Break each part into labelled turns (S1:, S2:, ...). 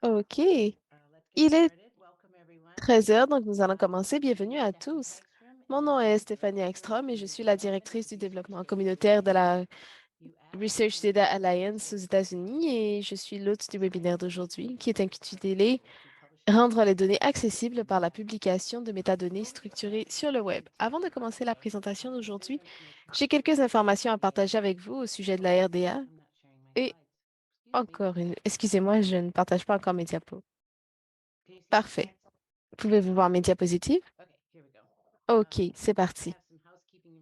S1: OK. Il est 13 heures, donc nous allons commencer. Bienvenue à tous. Mon nom est Stéphanie Ekstrom et je suis la directrice du développement communautaire de la Research Data Alliance aux États-Unis et je suis l'hôte du webinaire d'aujourd'hui qui est intitulé Rendre les données accessibles par la publication de métadonnées structurées sur le web. Avant de commencer la présentation d'aujourd'hui, j'ai quelques informations à partager avec vous au sujet de la RDA et encore une. Excusez-moi, je ne partage pas encore mes diapos. Parfait. Pouvez-vous voir mes diapositives? OK, c'est parti.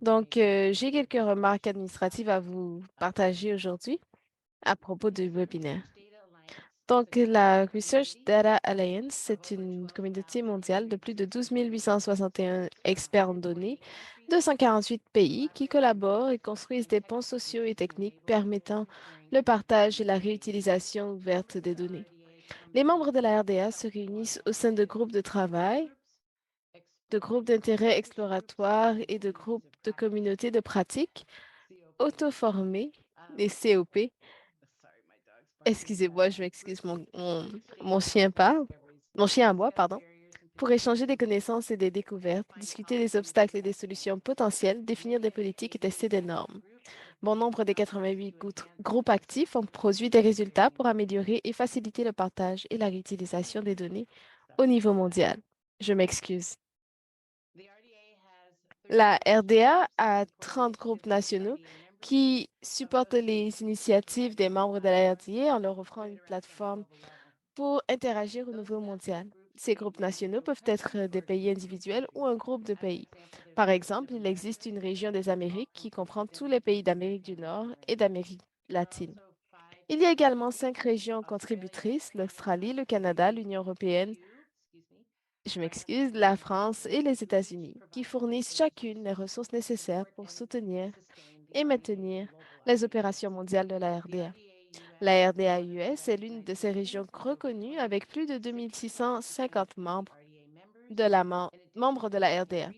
S1: Donc, j'ai quelques remarques administratives à vous partager aujourd'hui à propos du webinaire. Donc, la Research Data Alliance, c'est une communauté mondiale de plus de 12 861 experts en données de 148 pays qui collaborent et construisent des ponts sociaux et techniques permettant le partage et la réutilisation ouverte des données. Les membres de la RDA se réunissent au sein de groupes de travail, de groupes d'intérêt exploratoire et de groupes de communautés de pratique auto-formés, les COP. Excusez-moi, je m'excuse, mon chien parle. Mon chien à moi, pardon. Pour échanger des connaissances et des découvertes, discuter des obstacles et des solutions potentielles, définir des politiques et tester des normes. Bon nombre des 88 groupes actifs ont produit des résultats pour améliorer et faciliter le partage et la réutilisation des données au niveau mondial. Je m'excuse. La RDA a 30 groupes nationaux qui supportent les initiatives des membres de la RDA en leur offrant une plateforme pour interagir au niveau mondial. Ces groupes nationaux peuvent être des pays individuels ou un groupe de pays. Par exemple, il existe une région des Amériques qui comprend tous les pays d'Amérique du Nord et d'Amérique latine. Il y a également 5 régions contributrices, l'Australie, le Canada, l'Union européenne, je m'excuse, la France et les États-Unis, qui fournissent chacune les ressources nécessaires pour soutenir et maintenir les opérations mondiales de la RDA. La RDA US est l'une de ces régions reconnues avec plus de 2650 membres de la RDA.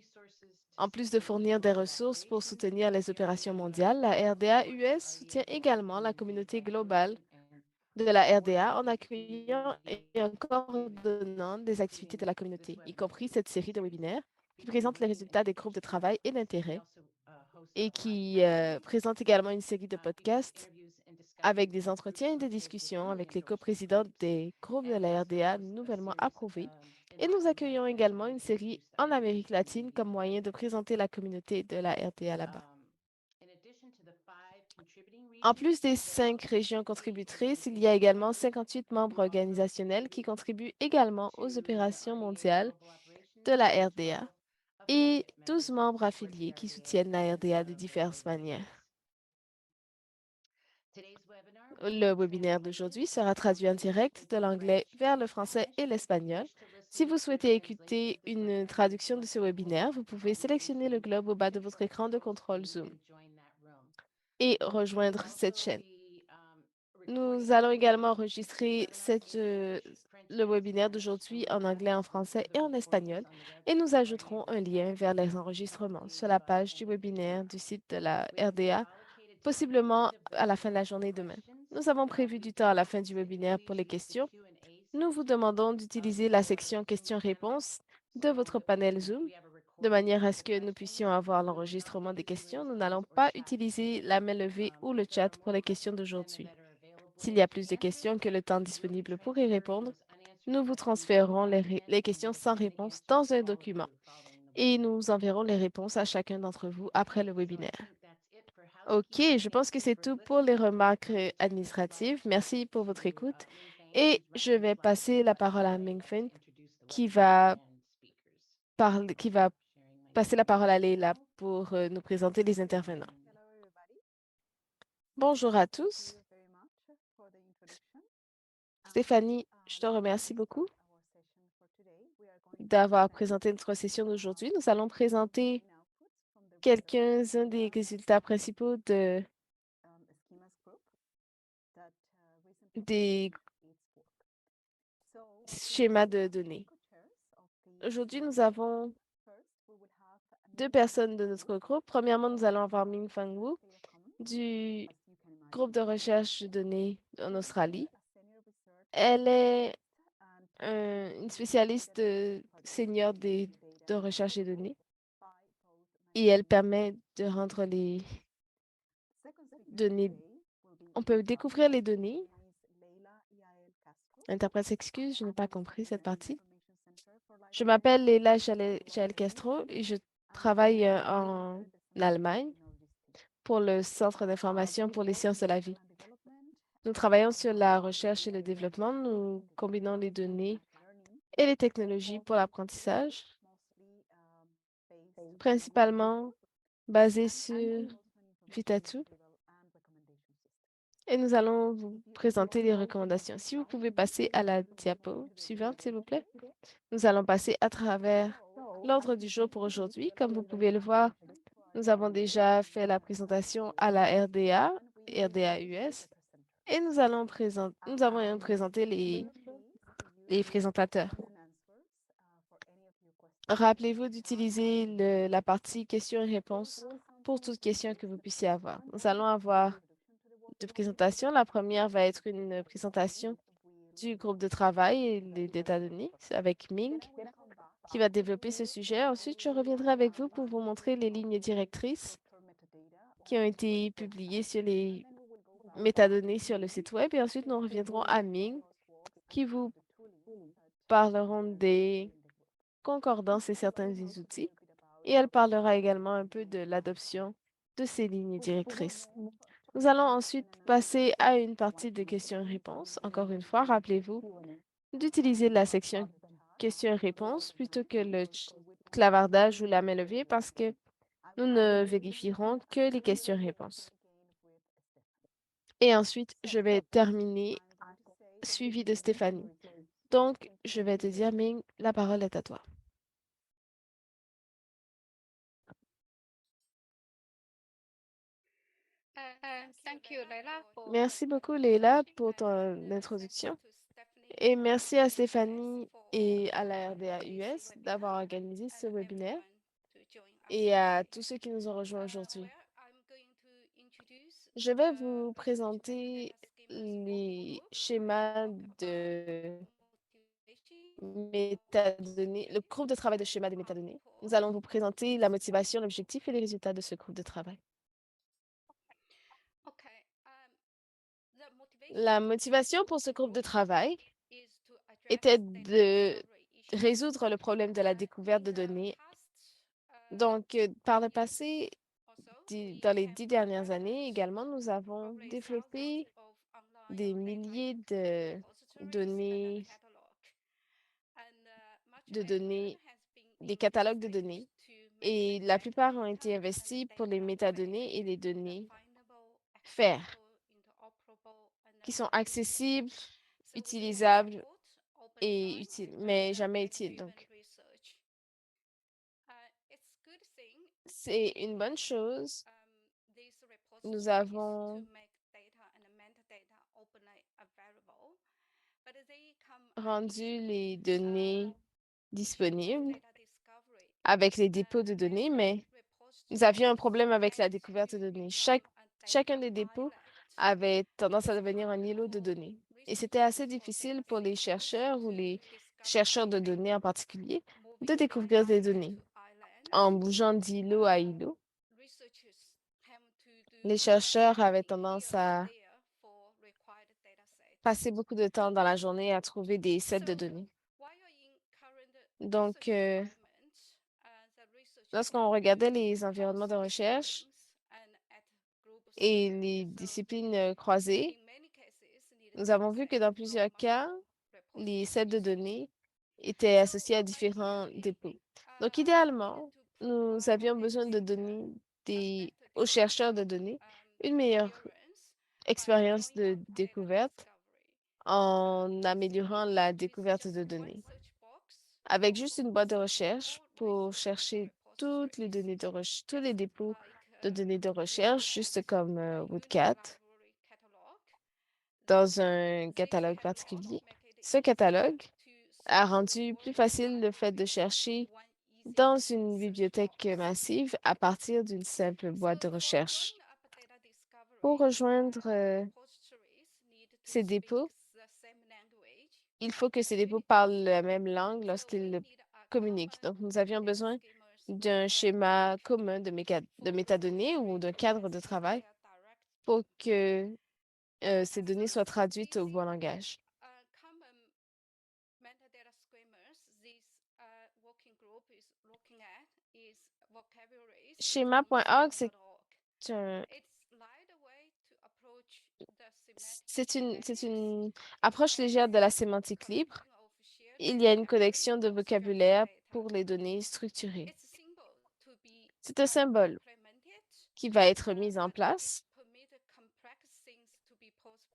S1: En plus de fournir des ressources pour soutenir les opérations mondiales, la RDA US soutient également la communauté globale de la RDA en accueillant et en coordonnant des activités de la communauté, y compris cette série de webinaires qui présente les résultats des groupes de travail et d'intérêt et qui présente également une série de podcasts avec des entretiens et des discussions avec les coprésidents des groupes de la RDA nouvellement approuvés. Et nous accueillons également une série en Amérique latine comme moyen de présenter la communauté de la RDA là-bas. En plus des 5 régions contributrices, il y a également 58 membres organisationnels qui contribuent également aux opérations mondiales de la RDA et 12 membres affiliés qui soutiennent la RDA de diverses manières. Le webinaire d'aujourd'hui sera traduit en direct de l'anglais vers le français et l'espagnol. Si vous souhaitez écouter une traduction de ce webinaire, vous pouvez sélectionner le globe au bas de votre écran de contrôle Zoom et rejoindre cette chaîne. Nous allons également enregistrer le webinaire d'aujourd'hui en anglais, en français et en espagnol et nous ajouterons un lien vers les enregistrements sur la page du webinaire du site de la RDA, possiblement à la fin de la journée demain. Nous avons prévu du temps à la fin du webinaire pour les questions. Nous vous demandons d'utiliser la section questions-réponses de votre panel Zoom de manière à ce que nous puissions avoir l'enregistrement des questions. Nous n'allons pas utiliser la main levée ou le chat pour les questions d'aujourd'hui. S'il y a plus de questions que le temps disponible pour y répondre, nous vous transférerons les questions sans réponse dans un document et nous enverrons les réponses à chacun d'entre vous après le webinaire. OK, je pense que c'est tout pour les remarques administratives. Merci pour votre écoute et je vais passer la parole à Mingfen qui va qui va passer la parole à Leila pour nous présenter les intervenants.
S2: Hello, everybody.
S1: Bonjour à
S2: Thank
S1: tous.
S2: you very much for the introduction.
S1: Stéphanie, je te
S2: Before
S1: remercie
S2: we
S1: beaucoup
S2: start our session for today, we are going to
S1: d'avoir
S2: present
S1: présenté notre session d'aujourd'hui. Nous allons
S2: some
S1: présenter
S2: main outputs from the research
S1: quelques-uns des résultats principaux
S2: schemas group that recently
S1: des
S2: finished its work. So today
S1: schémas
S2: we
S1: de
S2: have two
S1: données.
S2: co-chairs of this
S1: Aujourd'hui, nous
S2: work.
S1: avons
S2: First, we will have
S1: 2 personnes de
S2: Fang Wu
S1: notre groupe. Premièrement, nous allons avoir
S2: from
S1: Ming Fang Wu
S2: Australia Commons.
S1: du
S2: As you can
S1: groupe
S2: imagine,
S1: de
S2: she's
S1: recherche de données en
S2: currently
S1: Australie.
S2: a senior researcher
S1: Elle est
S2: and
S1: une spécialiste senior de recherche et données
S2: by both
S1: et elle
S2: Maxine
S1: permet de rendre les
S2: second speaker
S1: données.
S2: today will be
S1: On peut
S2: Leila.
S1: découvrir les données.
S2: Miss Leila Yael Castro.
S1: Interprète s'excuse, je n'ai
S2: I'm
S1: pas
S2: the
S1: compris cette
S2: Spanish
S1: partie.
S2: Information Center for
S1: Je
S2: Library
S1: m'appelle
S2: Education
S1: Leila
S2: at
S1: Jael
S2: Google
S1: Castro
S2: Academy.
S1: et je
S2: And
S1: travaille
S2: I'm
S1: en
S2: the dissemination
S1: Allemagne
S2: technologies team.
S1: pour le Centre d'information
S2: We
S1: pour les
S2: work
S1: sciences
S2: in
S1: de la vie.
S2: research and development
S1: Nous
S2: and
S1: travaillons sur la
S2: combine
S1: recherche et le développement. Nous
S2: the
S1: combinons les
S2: technology with
S1: données
S2: machine learning,
S1: et les technologies pour l'apprentissage,
S2: mostly based on
S1: principalement basées
S2: and
S1: sur
S2: also an information
S1: Vitatu.
S2: retrieval and recommendation system.
S1: Et nous allons vous
S2: If you
S1: présenter les
S2: open
S1: recommandations. Si vous
S2: Power
S1: pouvez
S2: BI,
S1: passer à la
S2: you will go
S1: diapo
S2: to the
S1: suivante, s'il
S2: agenda
S1: vous
S2: for
S1: plaît.
S2: today.
S1: Nous allons passer à travers
S2: So,
S1: l'ordre
S2: as
S1: du
S2: you
S1: jour
S2: see,
S1: pour aujourd'hui.
S2: we
S1: Comme vous
S2: already
S1: pouvez le voir, nous avons déjà fait la présentation à la RDA,
S2: and we will introduce
S1: RDA-US,
S2: the presenter.
S1: et nous avons présenté
S2: Remember, please, to
S1: les
S2: use
S1: présentateurs.
S2: question and answers for any of your questions.
S1: Rappelez-vous d'utiliser la partie questions et réponses
S2: Some
S1: pour
S2: samples
S1: toute question que vous puissiez avoir.
S2: and
S1: Nous allons
S2: an
S1: avoir
S2: introduction to the
S1: deux
S2: working group
S1: présentations. La première va être une présentation
S2: will
S1: du groupe de travail et des data données avec Ming,
S2: then I will come back
S1: qui va développer ce sujet. Ensuite, je reviendrai avec vous pour vous montrer les lignes directrices
S2: structure metadata
S1: qui ont
S2: on
S1: été
S2: the
S1: publiées
S2: website
S1: sur
S2: and
S1: les
S2: then we will go back
S1: métadonnées sur le site web. Et ensuite, nous reviendrons à Ming, qui vous parleront des concordances et certains des outils. Et elle parlera également un peu de l'adoption de ces lignes directrices. Nous allons ensuite passer à une partie de questions-réponses. Encore une fois, rappelez-vous d'utiliser la section questions-réponses plutôt que le clavardage ou la main levée parce que nous ne vérifierons que les questions-réponses. Et ensuite, je vais terminer suivi de Stéphanie. Donc, je vais te dire, Ming, la parole est à toi.
S3: Thank you, Leila, for
S1: Merci
S3: the
S1: beaucoup, Leila,
S3: introduction,
S1: pour ton
S3: and thanks
S1: introduction.
S3: to Stephanie
S1: Et
S3: and
S1: merci à
S3: RDA-US
S1: Stéphanie
S3: for
S1: et à la
S3: organizing this
S1: RDA-US
S3: webinar
S1: d'avoir organisé ce
S3: and
S1: webinaire
S3: everyone to join us
S1: et à
S3: today.
S1: tous ceux qui nous ont rejoints aujourd'hui.
S3: Well, I'm going to introduce
S1: Je vais
S3: the
S1: vous
S3: research
S1: présenter
S3: metadata schemas working
S1: les
S3: group
S1: schémas
S3: talk about
S1: de
S3: motivation
S1: métadonnées, le groupe de travail de schéma des métadonnées. Nous allons vous présenter la motivation, l'objectif et les résultats de ce groupe de travail.
S3: Okay. The motivation
S1: La
S3: of
S1: motivation
S3: this
S1: pour ce
S3: working
S1: groupe de
S3: group
S1: travail
S3: is to
S1: était
S3: address data
S1: de
S3: discovery issues.
S1: résoudre le problème de la découverte
S3: In
S1: de
S3: the
S1: données.
S3: past
S1: Donc, par le
S3: 10
S1: passé,
S3: years also, we
S1: dans les
S3: have
S1: 10 dernières années
S3: developed
S1: également, nous avons
S3: probably thousands
S1: développé
S3: of
S1: des
S3: online
S1: milliers
S3: data repositories and
S1: données,
S3: catalogs. And much
S1: de
S3: effort
S1: données,
S3: has been
S1: des catalogues de
S3: invested
S1: données.
S3: to make
S1: Et
S3: the
S1: la plupart ont été
S3: metadata and the
S1: investis pour les
S3: data
S1: métadonnées et
S3: fair,
S1: les données
S3: definable,
S1: FAIR,
S3: accessible, interoperable, and
S1: qui sont
S3: reusable.
S1: accessibles,
S3: So we
S1: utilisables
S3: support open
S1: et
S3: science
S1: utiles, mais
S3: and
S1: jamais utiles.
S3: data-driven
S1: Donc,
S3: research. It's a good thing
S1: c'est une bonne chose.
S3: these
S1: Nous
S3: repositories to
S1: avons
S3: make data and metadata openly available, but they come at
S1: rendu les
S3: uh,
S1: données
S3: issues of
S1: disponibles
S3: data discovery.
S1: avec les dépôts de données,
S3: Many
S1: mais nous avions un
S3: repositories
S1: problème avec la
S3: tend
S1: découverte de
S3: to
S1: données.
S3: become a
S1: Chacun
S3: data
S1: des dépôts
S3: island.
S1: avait tendance à
S3: It's
S1: devenir un
S3: common
S1: îlot de
S3: for
S1: données. Et c'était
S3: researchers
S1: assez
S3: or data
S1: difficile pour les
S3: scientists
S1: chercheurs ou
S3: to
S1: les
S3: discover
S1: chercheurs de
S3: new
S1: données en
S3: data.
S1: particulier de
S3: Moving from
S1: découvrir des
S3: island
S1: données
S3: to island,
S1: en bougeant d'îlot à îlot.
S3: researchers have to do
S1: Les
S3: less
S1: chercheurs avaient
S3: time
S1: tendance
S3: here and
S1: à
S3: there for required data sets.
S1: passer beaucoup de temps dans la journée à trouver des sets de
S3: So,
S1: données.
S3: while in current
S1: Donc,
S3: research environment, the researchers
S1: lorsqu'on
S3: need
S1: regardait
S3: to
S1: les environnements
S3: cross
S1: de recherche
S3: disciplines and at group
S1: et
S3: scale.
S1: les
S3: So,
S1: disciplines croisées,
S3: in many cases, need
S1: nous
S3: data
S1: avons vu que
S3: set
S1: dans
S3: from
S1: plusieurs cas,
S3: multiple
S1: les sets de
S3: repositories.
S1: données étaient
S3: So,
S1: associés à différents
S3: ideally,
S1: dépôts. Donc,
S3: we need
S1: idéalement,
S3: to
S1: nous
S3: provide
S1: avions
S3: data
S1: besoin de
S3: center
S1: donner
S3: a better
S1: aux chercheurs de données une meilleure
S3: experience by
S1: expérience
S3: following
S1: de
S3: up data
S1: découverte
S3: discovery.
S1: en améliorant
S3: With
S1: la
S3: with
S1: découverte
S3: just
S1: de
S3: one
S1: données.
S3: search box
S1: Avec
S3: for
S1: juste une boîte de
S3: almost
S1: recherche
S3: all
S1: pour
S3: research data
S1: chercher toutes les
S3: repositories,
S1: données de recherche, tous les
S3: just
S1: dépôts
S3: like
S1: de données de recherche, juste
S3: WordCat,
S1: comme
S3: a unique
S1: Woodcat,
S3: library catalog.
S1: dans un
S3: This
S1: catalogue
S3: catalog
S1: particulier.
S3: make it
S1: Ce
S3: easy
S1: catalogue
S3: to
S1: a
S3: search
S1: rendu plus facile le fait de
S3: worldwide in
S1: chercher
S3: one easy
S1: dans
S3: to
S1: une
S3: search
S1: bibliothèque
S3: box.
S1: massive à partir d'une simple
S3: So
S1: boîte de
S3: for
S1: recherche.
S3: following up data
S1: Pour
S3: discovery,
S1: rejoindre
S3: repositories need to
S1: ces
S3: speak
S1: dépôts,
S3: the same
S1: il faut que ces dépôts parlent la même langue lorsqu'ils communiquent. Donc, nous avions besoin d'un schéma commun de métadonnées ou d'un cadre de travail pour que ces données soient traduites au bon langage. Schéma.org, un- c'est une approche légère de la sémantique libre. Il y a une collection de vocabulaire pour les données structurées. C'est un symbole qui va être mis en place,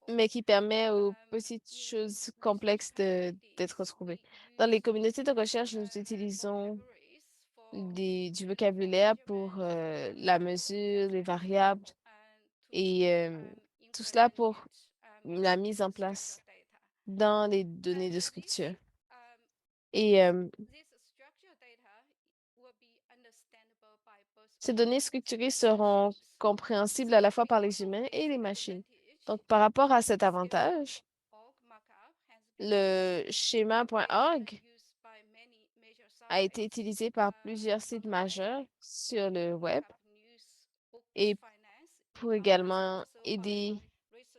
S1: mais qui permet aux petites choses complexes d'être retrouvées. Dans les communautés de recherche, nous utilisons du vocabulaire pour la mesure, les variables et tout cela pour la mise en place dans les données de structure. Et ces données structurées seront compréhensibles à la fois par les humains et les machines. Donc, par rapport à cet avantage, le schéma.org a été utilisé par plusieurs sites majeurs sur le web et pour également aider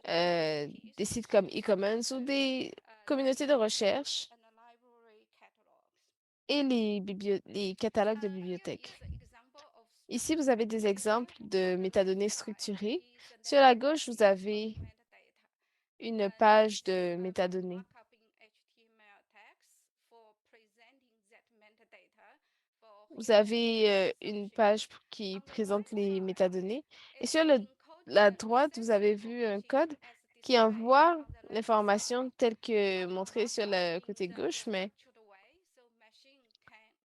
S1: des sites comme eCommons ou des communautés de recherche et les catalogues de bibliothèques. Ici, vous avez des exemples de métadonnées structurées. Sur la gauche, vous avez une page de métadonnées. Vous avez une page qui présente les métadonnées. Et sur la droite, vous avez vu un code qui envoie l'information telle que montrée sur le côté gauche, mais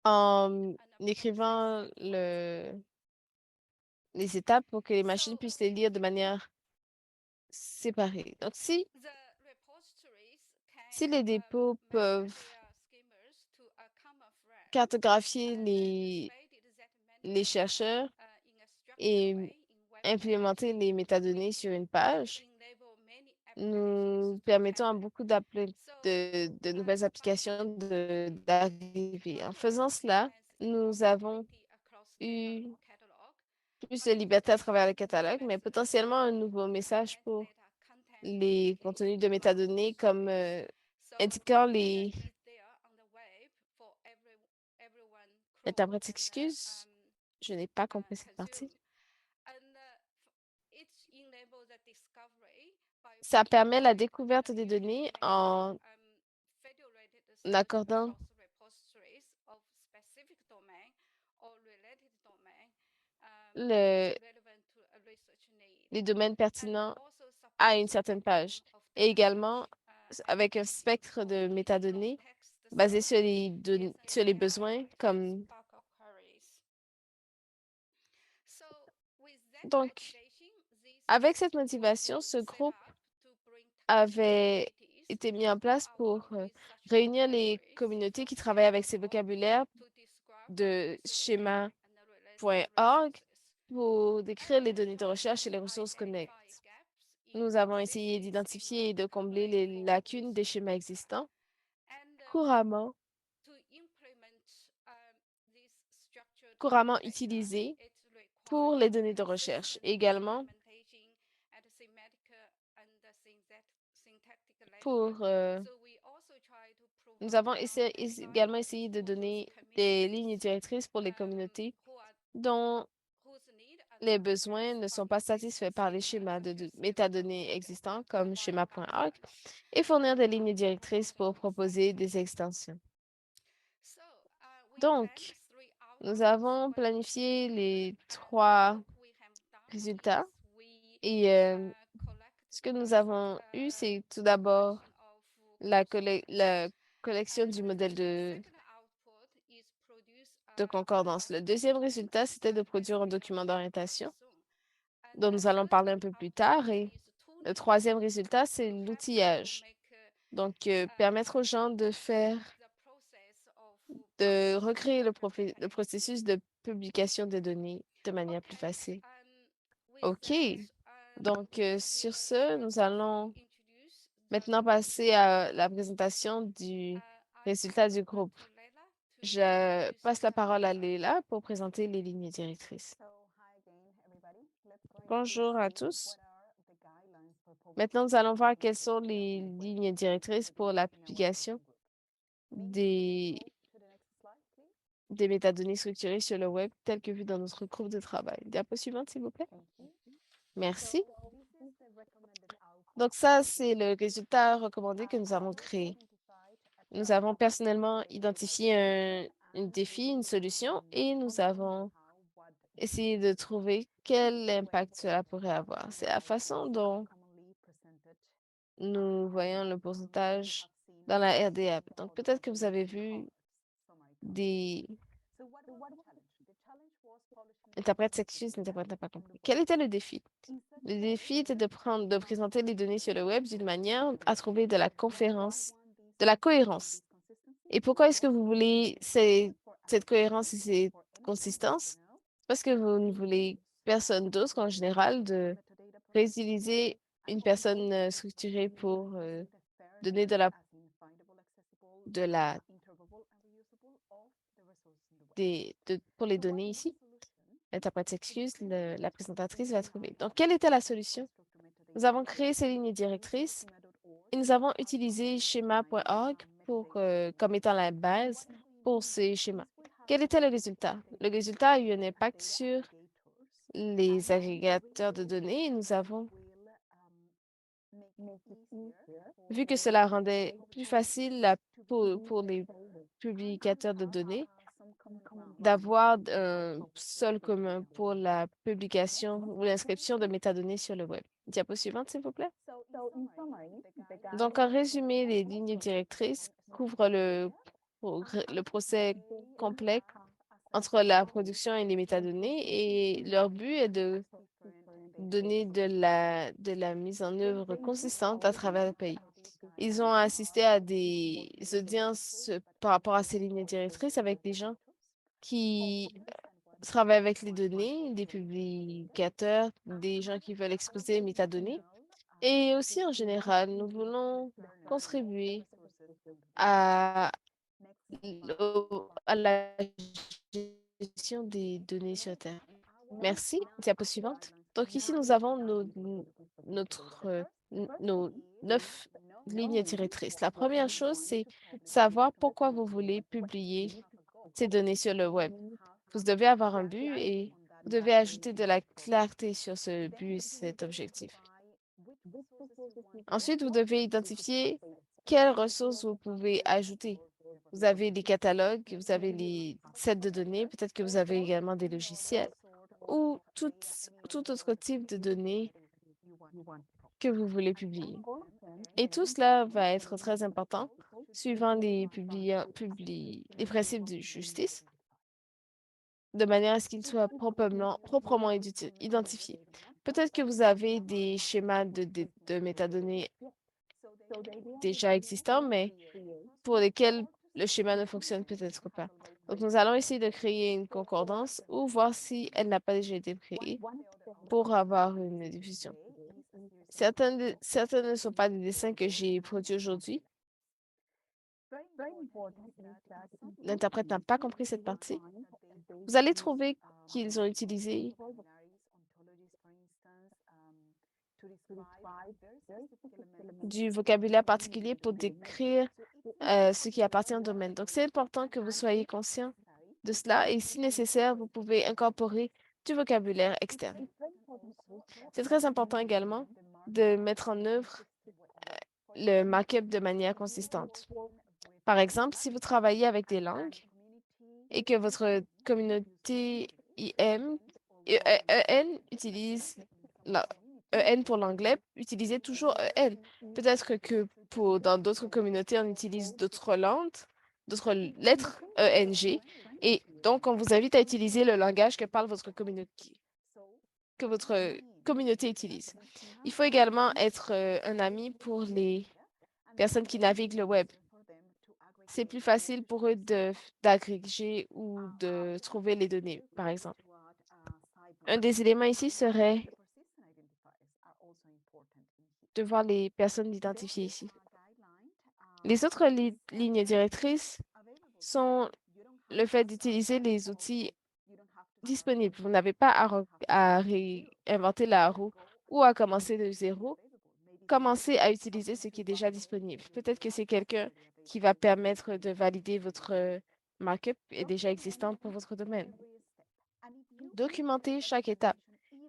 S1: en écrivant les étapes pour que les machines puissent les lire de manière séparée. Donc, si les dépôts peuvent cartographier les chercheurs et implémenter les métadonnées sur une page, nous permettons à beaucoup de nouvelles applications d'arriver. En faisant cela, nous avons eu plus de liberté à travers le catalogue, mais potentiellement un nouveau message pour les contenus de métadonnées comme indiquant les... L'interprète s'excuse. Je n'ai pas compris cette partie. Ça permet la découverte des données en accordant le, les domaines pertinents à une certaine page. Et également, avec un spectre de métadonnées basé sur sur les besoins, comme... Donc, avec cette motivation, ce groupe avait été mis en place pour réunir les communautés qui travaillent avec ces vocabulaires de schéma.org pour décrire les données de recherche et les ressources connexes. Nous avons essayé d'identifier et de combler les lacunes des schémas existants couramment utilisés pour les données de recherche. Également, nous avons également essayé de donner des lignes directrices pour les communautés dont les besoins ne sont pas satisfaits par les schémas de métadonnées existants comme schéma.org et fournir des lignes directrices pour proposer des extensions. Donc, nous avons planifié les 3 résultats et ce que nous avons eu, c'est tout d'abord la collection du modèle de concordance. Le deuxième résultat, c'était de produire un document d'orientation dont nous allons parler un peu plus tard. Et le troisième résultat, c'est l'outillage. Donc, permettre aux gens de recréer le processus de publication des données de manière plus facile. OK. Donc, sur ce, nous allons maintenant passer à la présentation du résultat du groupe. Je passe la parole à Leila pour présenter les lignes directrices. Bonjour à tous. Maintenant, nous allons voir quelles sont les lignes directrices pour la publication des métadonnées structurées sur le web telles que vues dans notre groupe de travail. Diapo suivante, s'il vous plaît. Merci. Donc ça, c'est le résultat recommandé que nous avons créé. Nous avons personnellement identifié un défi, une solution, et nous avons essayé de trouver quel impact cela pourrait avoir. C'est la façon dont nous voyons le pourcentage dans la RDAP. Donc peut-être que vous avez vu des interprètes s'excusent, l'interprète n'a pas compris. Quel était le défi? Le défi était de présenter les données sur le web d'une manière à trouver de la cohérence. Et pourquoi est-ce que vous voulez cette cohérence et cette consistance? Parce que vous ne voulez personne d'autre en général de réutiliser une personne structurée pour donner de la pour les données ici. L'interprète s'excuse, la présentatrice va trouver. Donc, quelle était la solution? Nous avons créé ces lignes directrices et nous avons utilisé schéma.org comme étant la base pour ces schémas. Quel était le résultat? Le résultat a eu un impact sur les agrégateurs de données et nous avons vu que cela rendait plus facile pour les publicateurs de données d'avoir un sol commun pour la publication ou l'inscription de métadonnées sur le web. Diapo suivante, s'il vous plaît. Donc, en résumé, les lignes directrices couvrent le procès complet entre la production et les métadonnées et leur but est de donner de la mise en œuvre consistante à travers le pays. Ils ont assisté à des audiences par rapport à ces lignes directrices avec des gens qui travaillent avec les données, des publicateurs, des gens qui veulent exposer les métadonnées. Et aussi, en général, nous voulons contribuer à, à la gestion des données sur Terre. Merci. Diapo suivante. Donc ici, nous avons nos 9 lignes directrices. La première chose, c'est savoir pourquoi vous voulez publier ces données sur le web. Vous devez avoir un but et vous devez ajouter de la clarté sur ce but et cet objectif. Ensuite, vous devez identifier quelles ressources vous pouvez ajouter. Vous avez les catalogues, vous avez les sets de données, peut-être que vous avez également des logiciels ou tout autre type de données que vous voulez publier. Et tout cela va être très important suivant les principes de justice, de manière à ce qu'ils soient proprement identifiés. Peut-être que vous avez des schémas de métadonnées déjà existants, mais pour lesquels le schéma ne fonctionne peut-être pas. Donc, nous allons essayer de créer une concordance ou voir si elle n'a pas déjà été créée pour avoir une diffusion. Certains ne sont pas des dessins que j'ai produits aujourd'hui. L'interprète n'a pas compris cette partie. Vous allez trouver qu'ils ont utilisé du vocabulaire particulier pour décrire ce qui appartient au domaine. Donc, c'est important que vous soyez conscient de cela et si nécessaire, vous pouvez incorporer du vocabulaire externe. C'est très important également de mettre en œuvre le markup de manière consistante. Par exemple, si vous travaillez avec des langues et que votre communauté EN utilise EN pour l'anglais, utilisez toujours EN. Peut-être que dans d'autres communautés, on utilise d'autres lettres ENG. Et donc, on vous invite à utiliser le langage que parle votre communauté utilise. Il faut également être un ami pour les personnes qui naviguent le web. C'est plus facile pour eux d'agréger ou de trouver les données, par exemple. Un des éléments ici serait de voir les personnes identifiées ici. Les autres lignes directrices sont le fait d'utiliser les outils disponibles. Vous n'avez pas à réinventer la roue ou à commencer de zéro. Commencez à utiliser ce qui est déjà disponible. Peut-être que c'est quelqu'un qui va permettre de valider votre markup est déjà existant pour votre domaine. Documentez chaque étape.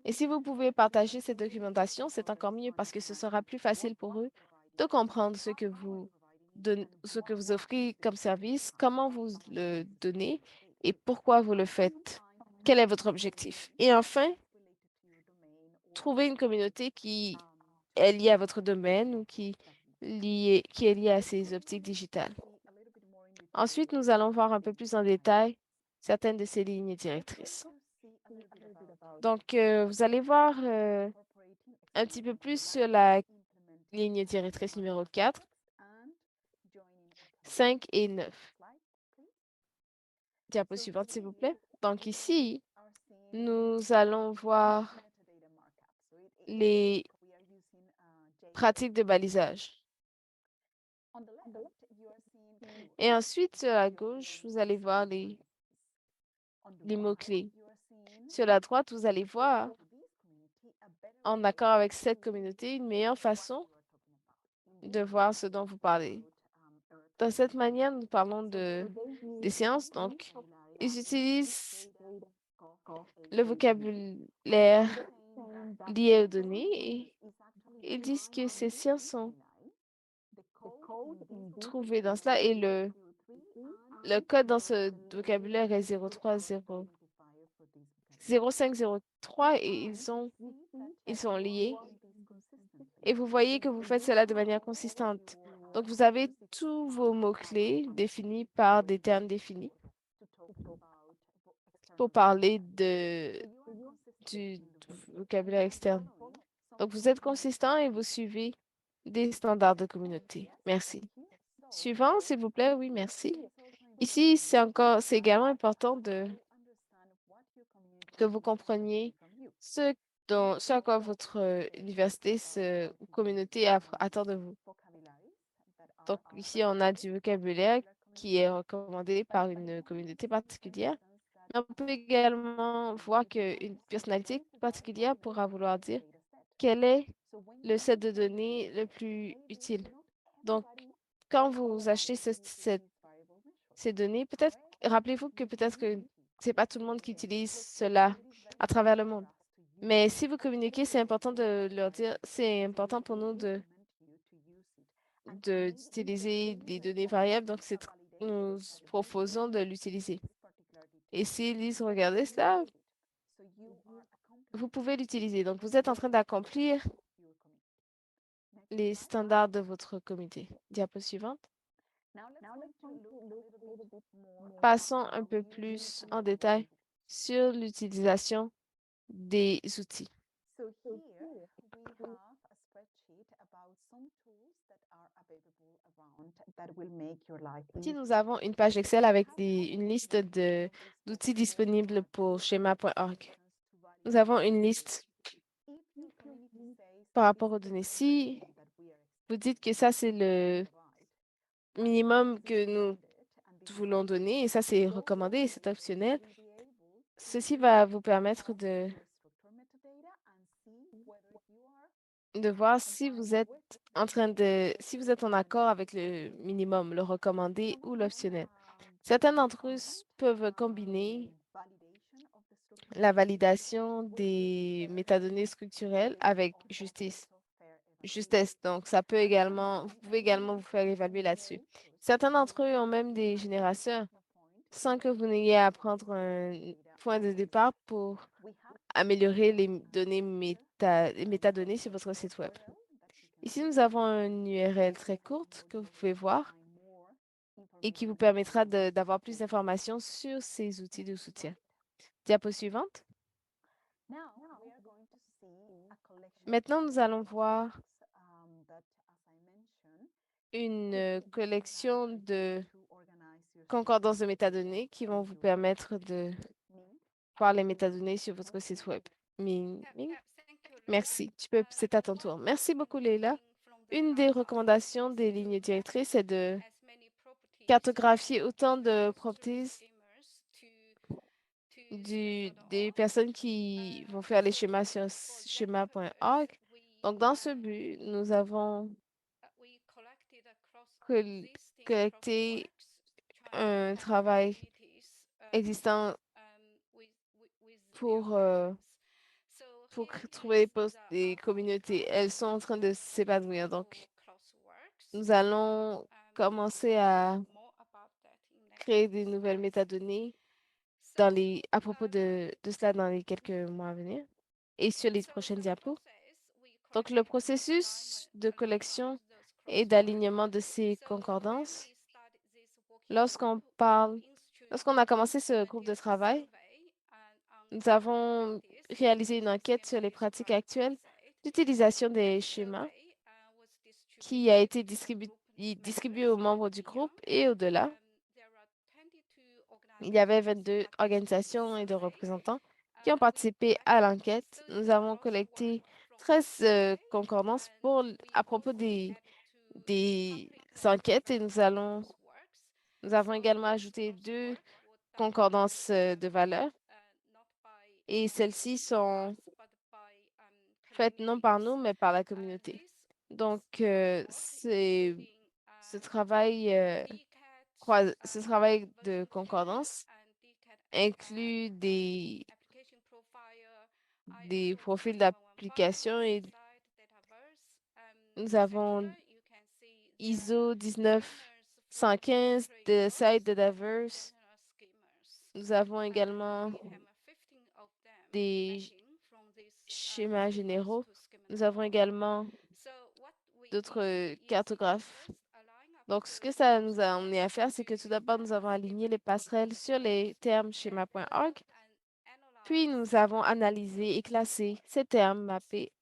S1: Et si vous pouvez partager cette documentation, c'est encore mieux parce que ce sera plus facile pour eux de comprendre ce que vous offrez comme service, comment vous le donnez et pourquoi vous le faites. Quel est votre objectif? Et enfin, trouvez une communauté qui est liée à votre domaine ou qui est liée à ces optiques digitales. Ensuite, nous allons voir un peu plus en détail certaines de ces lignes directrices. Donc, vous allez voir un petit peu plus sur la ligne directrice numéro 4, 5 et 9. Diapo suivante, s'il vous plaît. Donc ici, nous allons voir les pratiques de balisage. Et ensuite, sur la gauche, vous allez voir les mots-clés. Sur la droite, vous allez voir, en accord avec cette communauté, une meilleure façon de voir ce dont vous parlez. De cette manière, nous parlons des sciences. Donc, ils utilisent le vocabulaire lié aux données et ils disent que ces sciences sont trouvées dans cela et le code dans ce vocabulaire est 0503 et ils sont liés. Et vous voyez que vous faites cela de manière consistante. Donc, vous avez tous vos mots-clés définis par des termes définis pour parler du vocabulaire externe. Donc, vous êtes consistant et vous suivez des standards de communauté. Merci. Suivant, s'il vous plaît. Oui, merci. Ici, c'est également important que vous compreniez ce à quoi votre université ou communauté attend de vous. Donc, ici, on a du vocabulaire qui est recommandé par une communauté particulière. Mais on peut également voir qu'une personnalité particulière pourra vouloir dire quel est le set de données le plus utile. Donc, quand vous achetez ces données, peut-être, rappelez-vous que peut-être que c'est pas tout le monde qui utilise cela à travers le monde. Mais si vous communiquez, c'est important de leur dire, c'est important pour nous d'utiliser des données variables, donc nous proposons de l'utiliser. Et s'ils disent, regardez cela, vous pouvez l'utiliser. Donc, vous êtes en train d'accomplir les standards de votre comité. Diapo suivante. Passons un peu plus en détail sur l'utilisation des outils. Ici, nous avons une page Excel avec une liste d'outils disponibles pour schéma.org. Nous avons une liste par rapport aux données. Si vous dites que ça, c'est le minimum que nous voulons donner, et ça, c'est recommandé et c'est optionnel, ceci va vous permettre de voir si vous êtes si vous êtes en accord avec le minimum, le recommandé ou l'optionnel. Certains d'entre eux peuvent combiner la validation des métadonnées structurelles avec justesse. Donc, vous pouvez également vous faire évaluer là-dessus. Certains d'entre eux ont même des générateurs sans que vous n'ayez à prendre un point de départ pour améliorer les les métadonnées sur votre site web. Ici, nous avons une URL très courte que vous pouvez voir et qui vous permettra d'avoir plus d'informations sur ces outils de soutien. Diapo suivante. Maintenant, nous allons voir une collection de concordances de métadonnées qui vont vous permettre de voir les métadonnées sur votre site web. Ming.
S3: Yep, yep. Thank you,
S1: Merci. C'est à ton tour. Merci beaucoup, Leila. Une des recommandations des lignes directrices est de cartographier autant de properties des personnes qui vont faire les schémas sur schéma.org. Donc, dans ce but, nous avons col- collecté un travail existant pour, trouver des postes des communautés. Elles sont en train de s'épanouir. Donc, nous allons commencer à créer des nouvelles métadonnées à propos de cela dans les quelques mois à venir et sur les prochaines diapos. Donc, le processus de collection et d'alignement de ces concordances, lorsqu'on parle, lorsqu'on a commencé ce groupe de travail, nous avons réalisé une enquête sur les pratiques actuelles d'utilisation des schémas qui a été distribuée aux membres du groupe et au-delà. Il y avait 22 organisations et de représentants qui ont participé à l'enquête. Nous avons collecté 13 concordances à propos des enquêtes et nous avons également ajouté 2 concordances de valeur et celles-ci sont faites non par nous, mais par la communauté. Donc, ce travail, ce travail de concordance inclut des profils d'application et nous avons ISO 19115 de site de Diverse. Nous avons également des schémas généraux. Nous avons également d'autres cartographes. Donc, ce que ça nous a amené à faire, c'est que tout d'abord, nous avons aligné les passerelles sur les termes schéma.org. Puis, nous avons analysé et classé ces termes mappés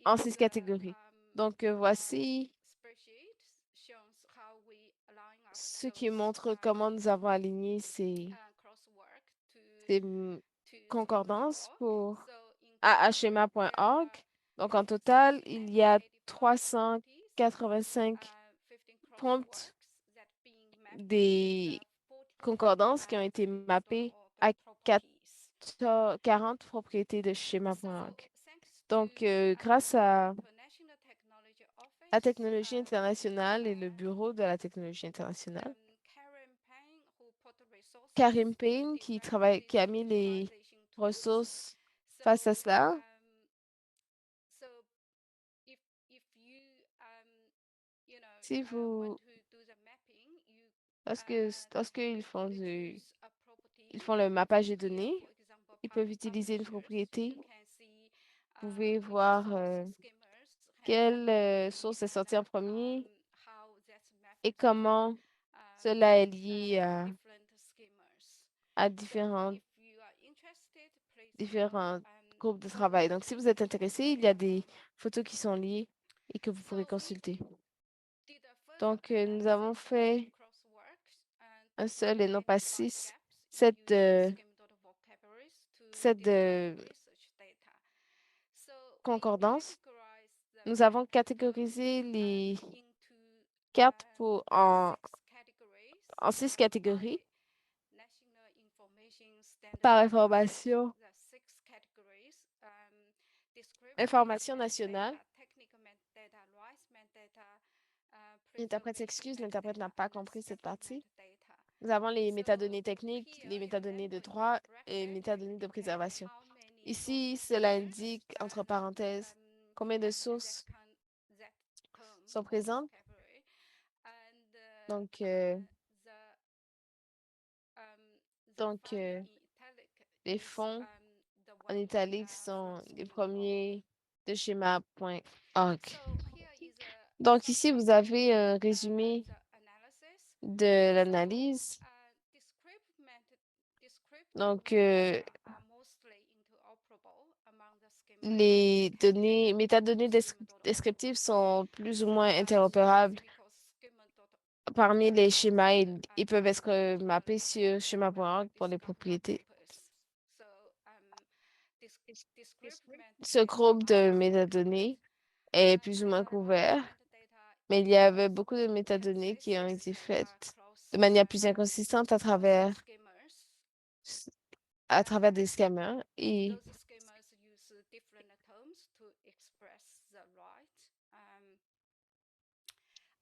S1: en 6 catégories. Donc, voici ce qui montre comment nous avons aligné ces concordances à schéma.org. Donc, en total, il y a 385 prompts des concordances qui ont été mappées à 40 propriétés de schéma.org. Donc, grâce à la technologie internationale et le Bureau de la technologie internationale, Karim Payne, qui a mis les ressources face à cela. Si vous, lorsqu'ils font ils font le mappage des données, ils peuvent utiliser une propriété. Vous pouvez voir quelle source est sortie en premier et comment cela est lié à différents groupes de travail. Donc, si vous êtes intéressé, il y a des photos qui sont liées et que vous pourrez consulter. Donc, nous avons fait un seul et non pas 6, 7 de concordance. Nous avons catégorisé les cartes en 6 catégories par information nationale. L'interprète s'excuse, l'interprète n'a pas compris cette partie. Nous avons les métadonnées techniques, les métadonnées de droit et les métadonnées de préservation. Ici, cela indique, entre parenthèses, combien de sources sont présentes. Donc, les fonds en italique sont les premiers de schéma.org. Donc, ici, vous avez un résumé de l'analyse. Donc, les métadonnées descriptives sont plus ou moins interopérables parmi les schémas. Ils peuvent être mappés sur schéma.org pour les propriétés. Ce groupe de métadonnées est plus ou moins couvert, mais il y avait beaucoup de métadonnées qui ont été faites de manière plus inconsistante à travers des scammers. Et
S3: those schemas use different terms to express the right.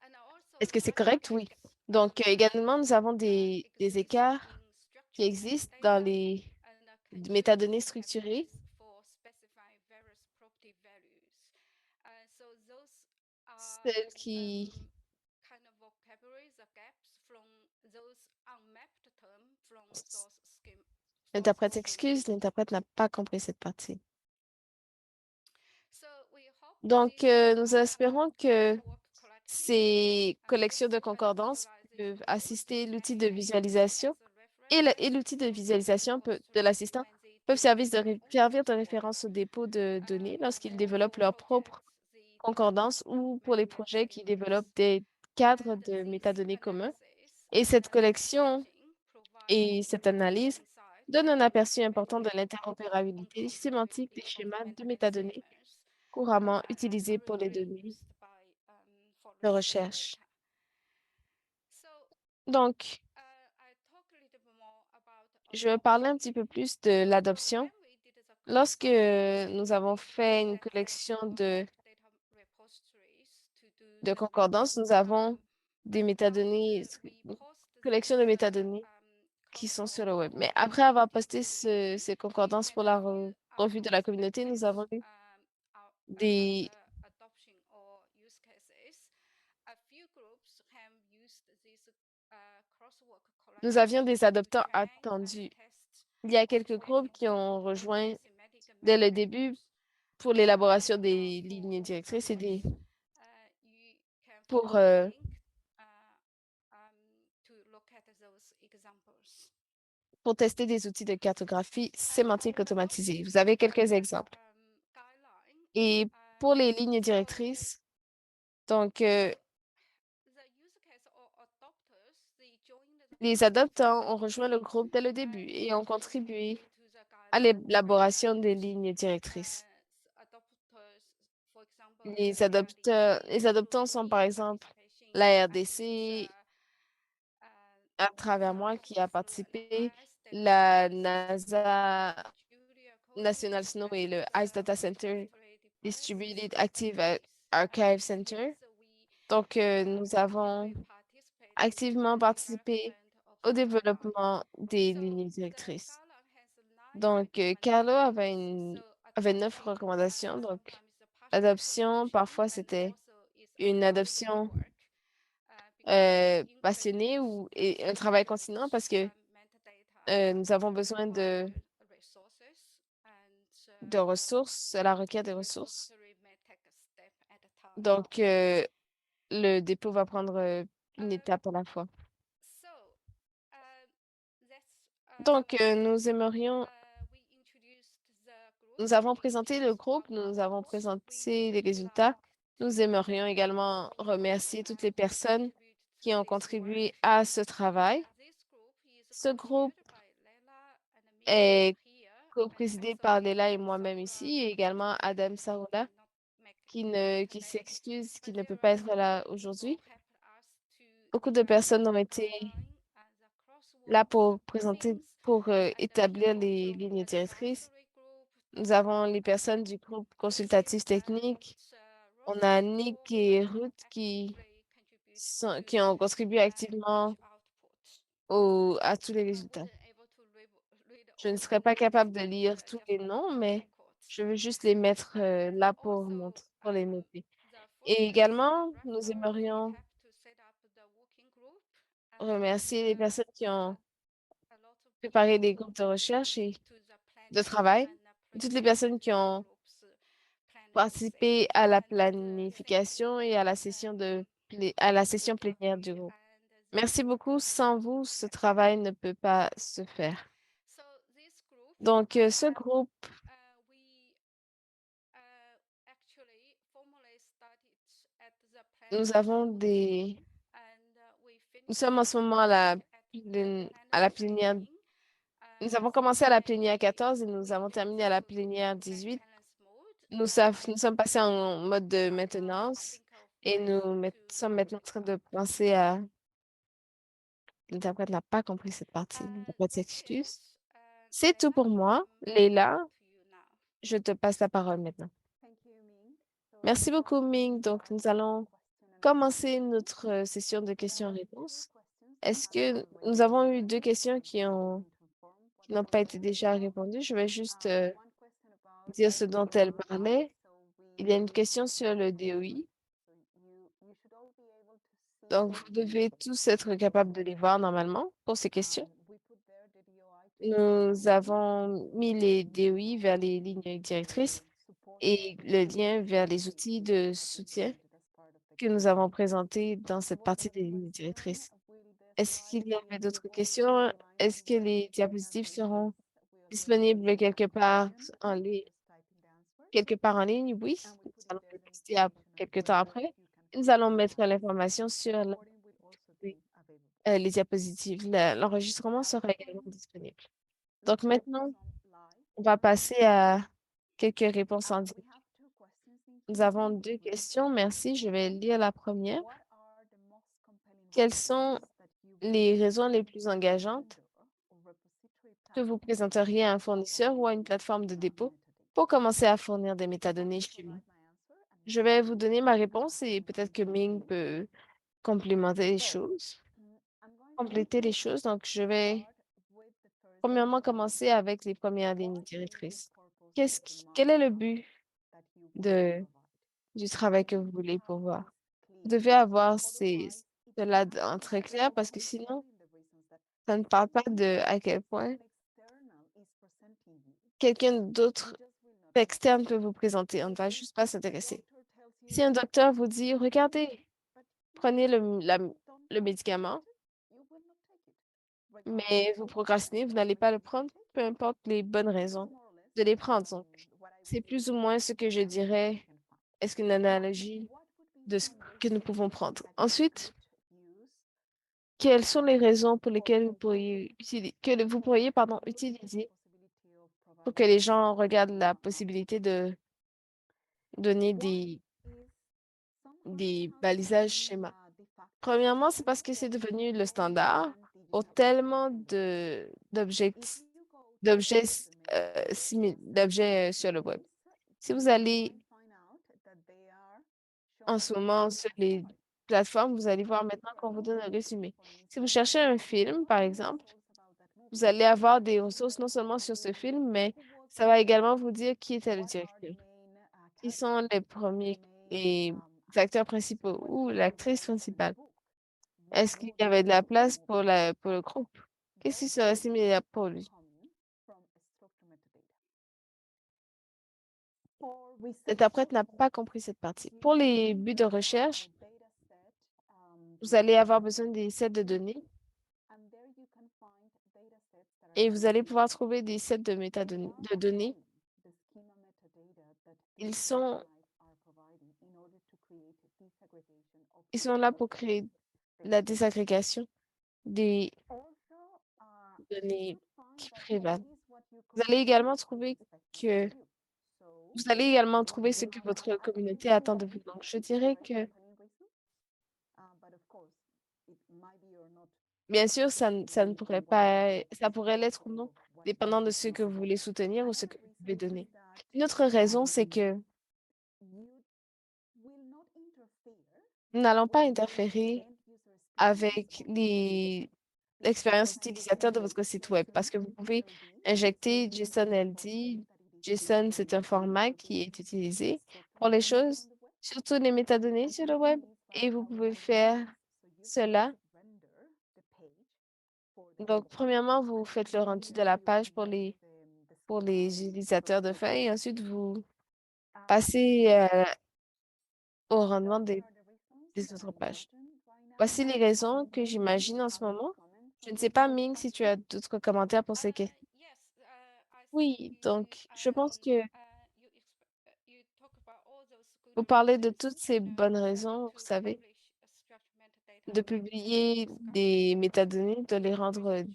S3: And also
S1: est-ce que c'est correct? Oui.
S3: characteristics
S1: Donc, également, nous avons des
S3: exist
S1: écarts
S3: in
S1: qui
S3: structured
S1: existent dans
S3: metadata
S1: les
S3: and can use
S1: métadonnées structurées,
S3: vocabularies for specifying various property values. So those are
S1: celles qui
S3: kind of vocabularies or gaps from those unmapped terms from source schema.
S1: l'interprète s'excuse, l'interprète n'a pas compris cette partie.
S3: So we hope
S1: Donc,
S3: this
S1: nous espérons que
S3: network
S1: ces
S3: collectively
S1: collections de
S3: assist
S1: concordance peuvent
S3: visualization tools
S1: assister l'outil
S3: and
S1: de
S3: may serve
S1: visualisation
S3: as a reference
S1: et l'outil de
S3: for
S1: visualisation de
S3: repositories
S1: l'assistant
S3: when they
S1: peuvent
S3: develop their own
S1: servir de
S3: network.
S1: référence au dépôt de données lorsqu'ils développent
S3: For
S1: leur propre
S3: projects, they develop
S1: concordance ou pour les
S3: webinars
S1: projets qui
S3: schemas.
S1: développent des cadres
S3: And
S1: de
S3: this
S1: métadonnées communs.
S3: analysis
S1: Et
S3: and
S1: cette collection
S3: scripting provide
S1: et cette
S3: important
S1: analyse
S3: insight
S1: donnent un
S3: into
S1: aperçu important de
S3: metadata
S1: l'interopérabilité sémantique des
S3: interoperability of
S1: schémas de
S3: metadata
S1: métadonnées
S3: schemas
S1: couramment
S3: that
S1: utilisés pour les
S3: currently
S1: données
S3: used by for
S1: de
S3: research
S1: recherche.
S3: data. So
S1: Donc,
S3: I talk a little bit more about
S1: je vais parler un
S3: adoption.
S1: petit peu plus de
S3: So
S1: l'adoption.
S3: when we did the
S1: Lorsque
S3: concordance,
S1: nous avons
S3: we
S1: fait une
S3: set up
S1: collection
S3: our metadata repositories to do
S1: de
S3: the review.
S1: concordance, nous avons des
S3: But
S1: métadonnées,
S3: after we post
S1: collection de
S3: this
S1: métadonnées qui sont sur le web. Mais après avoir posté ces
S3: we
S1: concordances pour
S3: can
S1: la
S3: fill our
S1: revue de la communauté, nous
S3: consultants
S1: avons eu des,
S3: other adoption or use cases. A few groups have used this crosswalk
S1: nous avions
S3: collaboration
S1: des
S3: to
S1: adoptants
S3: train and
S1: attendus.
S3: test
S1: Il y a quelques groupes
S3: operating
S1: qui ont
S3: system for
S1: rejoint
S3: semantic
S1: dès le début
S3: metadata.
S1: pour l'élaboration
S3: And
S1: des lignes directrices et
S3: you can
S1: pour,
S3: follow the link to look at those examples.
S1: pour tester des outils de cartographie sémantique
S3: For
S1: automatisée. Vous avez
S3: adoption
S1: quelques exemples.
S3: guideline,
S1: Et pour les lignes directrices, donc
S3: the use case or adopters, they joined the
S1: les
S3: group
S1: adoptants ont rejoint le groupe dès le début et ont contribué
S3: contributed to the
S1: à
S3: guideline
S1: l'élaboration des
S3: development.
S1: lignes directrices.
S3: Adopters, for example, the
S1: Les adoptants sont par exemple la RDC, à travers moi, qui a participé, la NASA, National Snow et le Ice Data Center, Distributed Active Archive Center. Donc, nous avons activement participé au développement des lignes directrices. Donc, Carlo avait 9 recommandations. Donc, l'adoption, parfois, c'était une adoption passionnée et un travail continu parce que nous avons besoin de ressources, à la requête des ressources. Donc, le dépôt va prendre une étape à la fois. Donc, nous avons présenté le groupe, nous avons présenté les résultats. Nous aimerions également remercier toutes les personnes qui ont contribué à ce travail. Ce groupe est co-présidé par Léla et moi-même ici, et également Adam Saroula, qui s'excuse, qui ne peut pas être là aujourd'hui. Beaucoup de personnes ont été là pour établir les lignes directrices. Nous avons les personnes du groupe consultatif technique. On a Nick et Ruth qui ont contribué activement à tous les résultats. Je ne serai pas capable de lire tous les noms, mais je veux juste les mettre là pour les noter. Et également, nous aimerions remercier les personnes qui ont préparé des groupes de recherche et de travail, toutes les personnes qui ont participé à la planification et à à la session plénière du groupe. Merci beaucoup. Sans vous, ce travail ne peut pas se faire. Donc, ce groupe, nous avons nous sommes en ce moment à la plénière. Nous avons commencé à la plénière 14 et nous avons terminé à la plénière 18. Nous sommes passés en mode de maintenance et sommes maintenant en train de penser à... L'interprète n'a pas compris cette partie. L'interprète
S3: That's
S1: s'excuse.
S3: it.
S1: C'est tout
S3: Leila,
S1: pour moi.
S3: I'm handing
S1: Leila,
S3: over to you now.
S1: je te passe la parole maintenant.
S2: Thank you, Ming. So
S1: Merci
S2: let's
S1: beaucoup, Ming. Donc,
S2: start
S1: nous
S2: with
S1: allons
S2: question and answer
S1: commencer
S2: session.
S1: notre session de
S2: There have been two
S1: questions-réponses.
S2: questions that
S1: Est-ce
S2: have been
S1: que
S2: already
S1: nous avons eu
S2: answered,
S1: deux questions
S2: and I'm going to inform what
S1: qui n'ont
S2: they
S1: pas été
S2: were
S1: déjà
S2: about.
S1: répondues? Je vais juste
S2: One question about
S1: dire ce dont elle
S2: DOI.
S1: parlait.
S2: So
S1: Il y a une
S2: we
S1: question sur le DOI.
S2: so you should all be able to see
S1: Donc,
S2: the
S1: vous devez tous être capables de les voir normalement pour ces questions.
S2: we put there the DOI to
S1: Nous avons mis les DOI vers les lignes directrices
S2: support
S1: et le lien vers les outils de soutien que nous avons présentés dans cette partie des lignes directrices. Est-ce qu'il y avait d'autres questions? Est-ce que les diapositives seront disponibles quelque part en ligne? Oui, nous allons les poster quelque temps après. Nous allons mettre l'information sur les diapositives. L'enregistrement sera également disponible. Donc maintenant, on va passer à quelques réponses en direct. Nous avons deux questions. Merci. Je vais lire la première. Quelles sont les raisons les plus engageantes que vous présenteriez à un fournisseur ou à une plateforme de dépôt pour commencer à fournir des métadonnées chez vous? Je vais vous donner ma réponse et peut-être que Ming peut complémenter les choses, compléter les choses. Donc, je vais premièrement commencer avec les premières lignes directrices. Quel est le but du travail que vous voulez pouvoir? Vous devez avoir cela en très clair parce que sinon, ça ne parle pas de à quel point quelqu'un d'autre externe peut vous présenter. On ne va juste pas s'intéresser. Si un docteur vous dit, regardez, prenez le médicament, mais vous procrastinez, vous n'allez pas le prendre, peu importe les bonnes raisons de les prendre. Donc, c'est plus ou moins ce que je dirais. Est-ce qu'une analogie de ce que nous pouvons prendre? Ensuite, quelles sont les raisons pour lesquelles vous pourriez, pardon, utiliser pour que les gens regardent la possibilité de donner des balisages schémas? Premièrement, c'est parce que c'est devenu le standard pour tellement d'objets sur le web. Si vous allez en ce moment sur les plateformes, vous allez voir maintenant qu'on vous donne un résumé. Si vous cherchez un film, par exemple, vous allez avoir des ressources non seulement sur ce film, mais ça va également vous dire qui était le directeur, qui sont les acteurs principaux ou l'actrice principale. Est-ce qu'il y avait de la place pour le groupe? Qu'est-ce qui serait similaire pour lui? L'interprète n'a pas compris cette partie. Pour les buts de recherche, vous allez avoir besoin des sets de données et vous allez pouvoir trouver des sets de métadonnées, de données. Ils sont, ils sont là pour créer la désagrégation des données qui prévalent. Vous allez également trouver que vous allez également trouver ce que votre communauté attend de vous. Donc, je dirais que, bien sûr, ça ne pourrait pas, ça pourrait l'être ou non, dépendant de ce que vous voulez soutenir ou ce que vous pouvez donner. Une autre raison, c'est que nous n'allons pas interférer avec l'expérience utilisateur de votre site web parce que vous pouvez injecter JSON LD. JSON, c'est un format qui est utilisé pour les choses, surtout les métadonnées sur le web, et vous pouvez faire cela. Donc, premièrement, vous faites le rendu de la page pour les utilisateurs de fin et ensuite vous passez au rendement des autres pages. Voici les raisons que j'imagine en ce moment. Je ne sais pas, Ming, si tu as d'autres commentaires pour ces questions.
S3: Yes, I
S1: Oui,
S3: think
S1: donc je pense que
S3: you talk about all those good
S1: vous parlez de
S3: reasons,
S1: toutes ces bonnes raisons, vous
S3: to
S1: savez,
S3: publish a structured metadata
S1: de
S3: with
S1: publier
S3: discovery
S1: des métadonnées, de les rendre
S3: researchers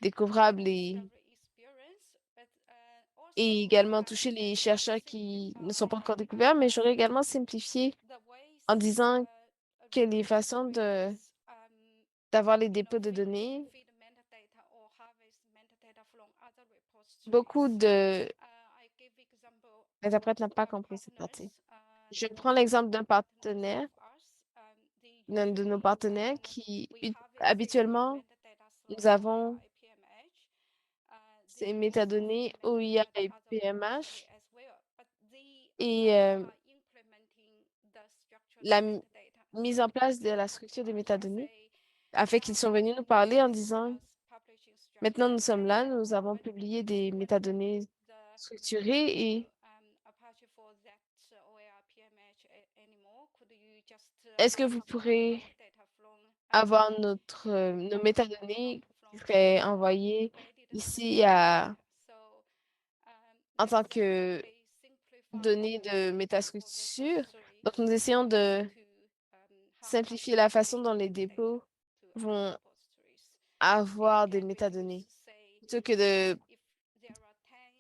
S1: découvrables et
S3: discovery experience, but
S1: et également toucher les chercheurs qui ne sont pas encore découverts, mais j'aurais également simplifié en disant que les façons d'avoir les dépôts de données, beaucoup d'interprètes n'ont pas compris cette partie. Je prends l'exemple d'un partenaire, l'un de nos partenaires habituellement, nous avons ces métadonnées OIA et PMH et la mise en place de la structure des métadonnées a fait qu'ils sont venus nous parler en disant, maintenant nous sommes là, nous avons publié des métadonnées structurées et est-ce que vous pourrez avoir nos métadonnées qui seraient envoyées ici en tant que données de métastructure? Donc, nous essayons de simplifier la façon dont les dépôts vont avoir des métadonnées plutôt que de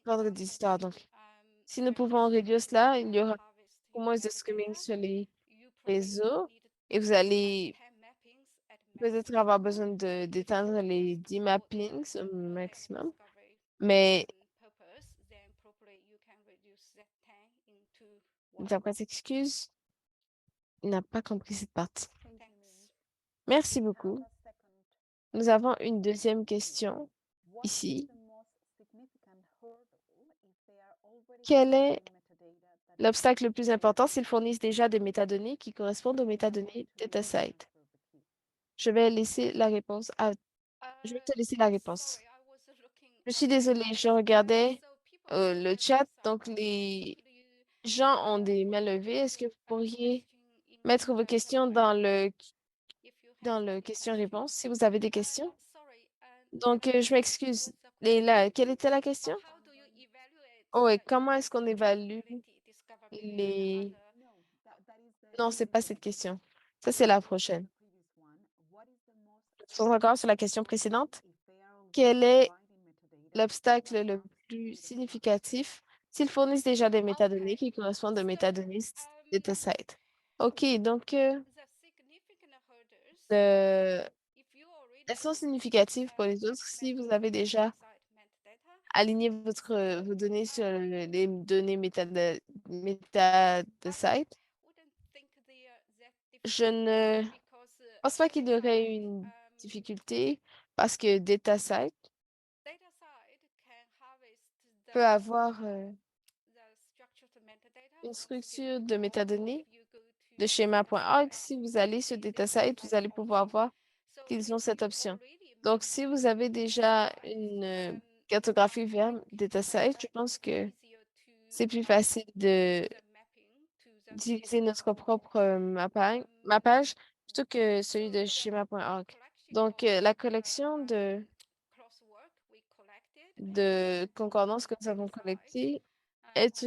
S1: prendre des histoires. Donc, si nous pouvons réduire cela, il y aura moins de streaming sur les réseaux et vous allez peut-être avoir besoin d'éteindre les 10 mappings au maximum. Mais l'interprète s'excuse, il n'a pas compris cette partie. Merci beaucoup. Nous avons une deuxième question ici. Quel est l'obstacle le plus important s'ils fournissent déjà des métadonnées qui correspondent aux métadonnées DataSite? Je vais laisser la réponse à... Je vais te laisser la réponse. Je suis désolée, je regardais le chat, donc les gens ont des mains levées. Est-ce que vous pourriez mettre vos questions dans le question-réponse si vous avez des questions? Donc, je m'excuse. Léla, quelle était la question? Oh, et comment est-ce qu'on évalue les... Non, c'est pas cette question. Ça, c'est la prochaine. Je suis encore sur la question précédente. Quel est l'obstacle le plus significatif s'ils fournissent déjà des métadonnées qui correspondent aux métadonnées DataSite? OK, donc le- elles sont significatives pour les autres si vous avez déjà aligné vos données sur les données méta de site. Je ne pense pas qu'il y aurait une difficulté parce que DataSite peut avoir une structure de métadonnées de schéma.org. Si vous allez sur DataSite, vous allez pouvoir voir qu'ils ont cette option. Donc, si vous avez déjà une cartographie vers DataSite, je pense que c'est plus facile d'utiliser notre propre mappage plutôt que celui de schéma.org. Donc, la collection de concordances que nous avons collectées est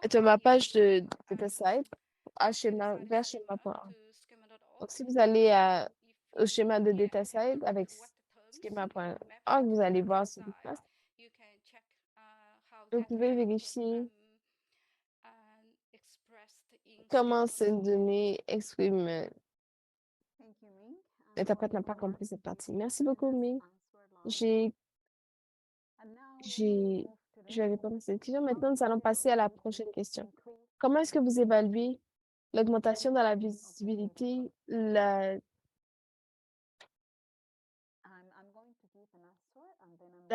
S1: est un mappage de DataSite vers schéma.org. Donc, si vous allez au schéma de DataSite avec schema.org, vous allez voir ce qui se passe. Vous pouvez vérifier comment ces données expriment. L'interprète n'a pas compris cette partie. Merci beaucoup, Ming. J'ai, j'ai, je vais répondre à cette question. Maintenant, nous allons passer à la prochaine question. Comment est-ce que vous évaluez l'augmentation dans la visibilité, la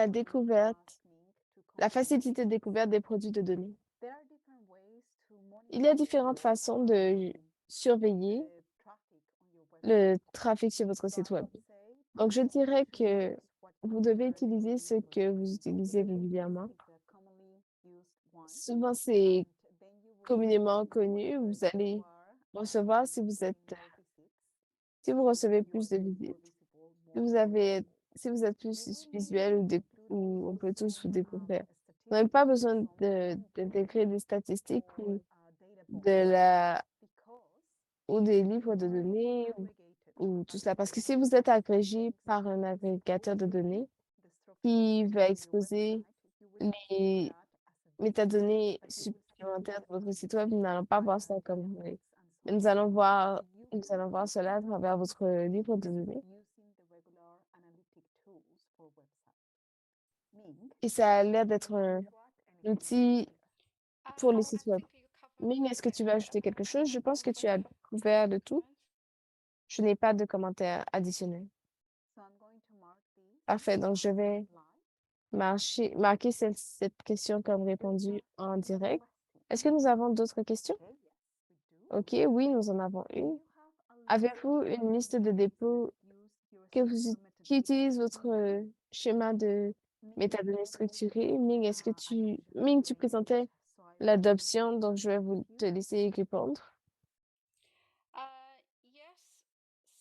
S1: découverte, la facilité de découverte des produits de données? Il y a différentes façons de surveiller le trafic sur votre site web. Donc, je dirais que vous devez utiliser ce que vous utilisez régulièrement. Souvent, c'est communément connu. Vous allez recevoir si vous recevez plus de visites, si vous êtes plus visuel ou on peut tous vous découvrir. Vous n'avez pas besoin d'intégrer des statistiques ou des livres de données ou tout cela. Parce que si vous êtes agrégé par un agrégateur de données qui va exposer les métadonnées supplémentaires de votre site web, nous n'allons pas voir ça comme vous voulez. Mais nous allons voir cela à travers votre livre de données. Et ça a l'air d'être un outil pour les sites web. Ming, est-ce que tu veux ajouter quelque chose? Je pense que tu as couvert de tout. Je n'ai pas de commentaires additionnels. Parfait, donc je vais marquer cette question comme répondue en direct. Est-ce que nous avons d'autres questions? OK, oui, nous en avons une. Avez-vous une liste de dépôts qui utilise votre schéma de métadonnées structurées? Ming, tu présentais l'adoption, donc je vais te laisser répondre.
S3: Yes.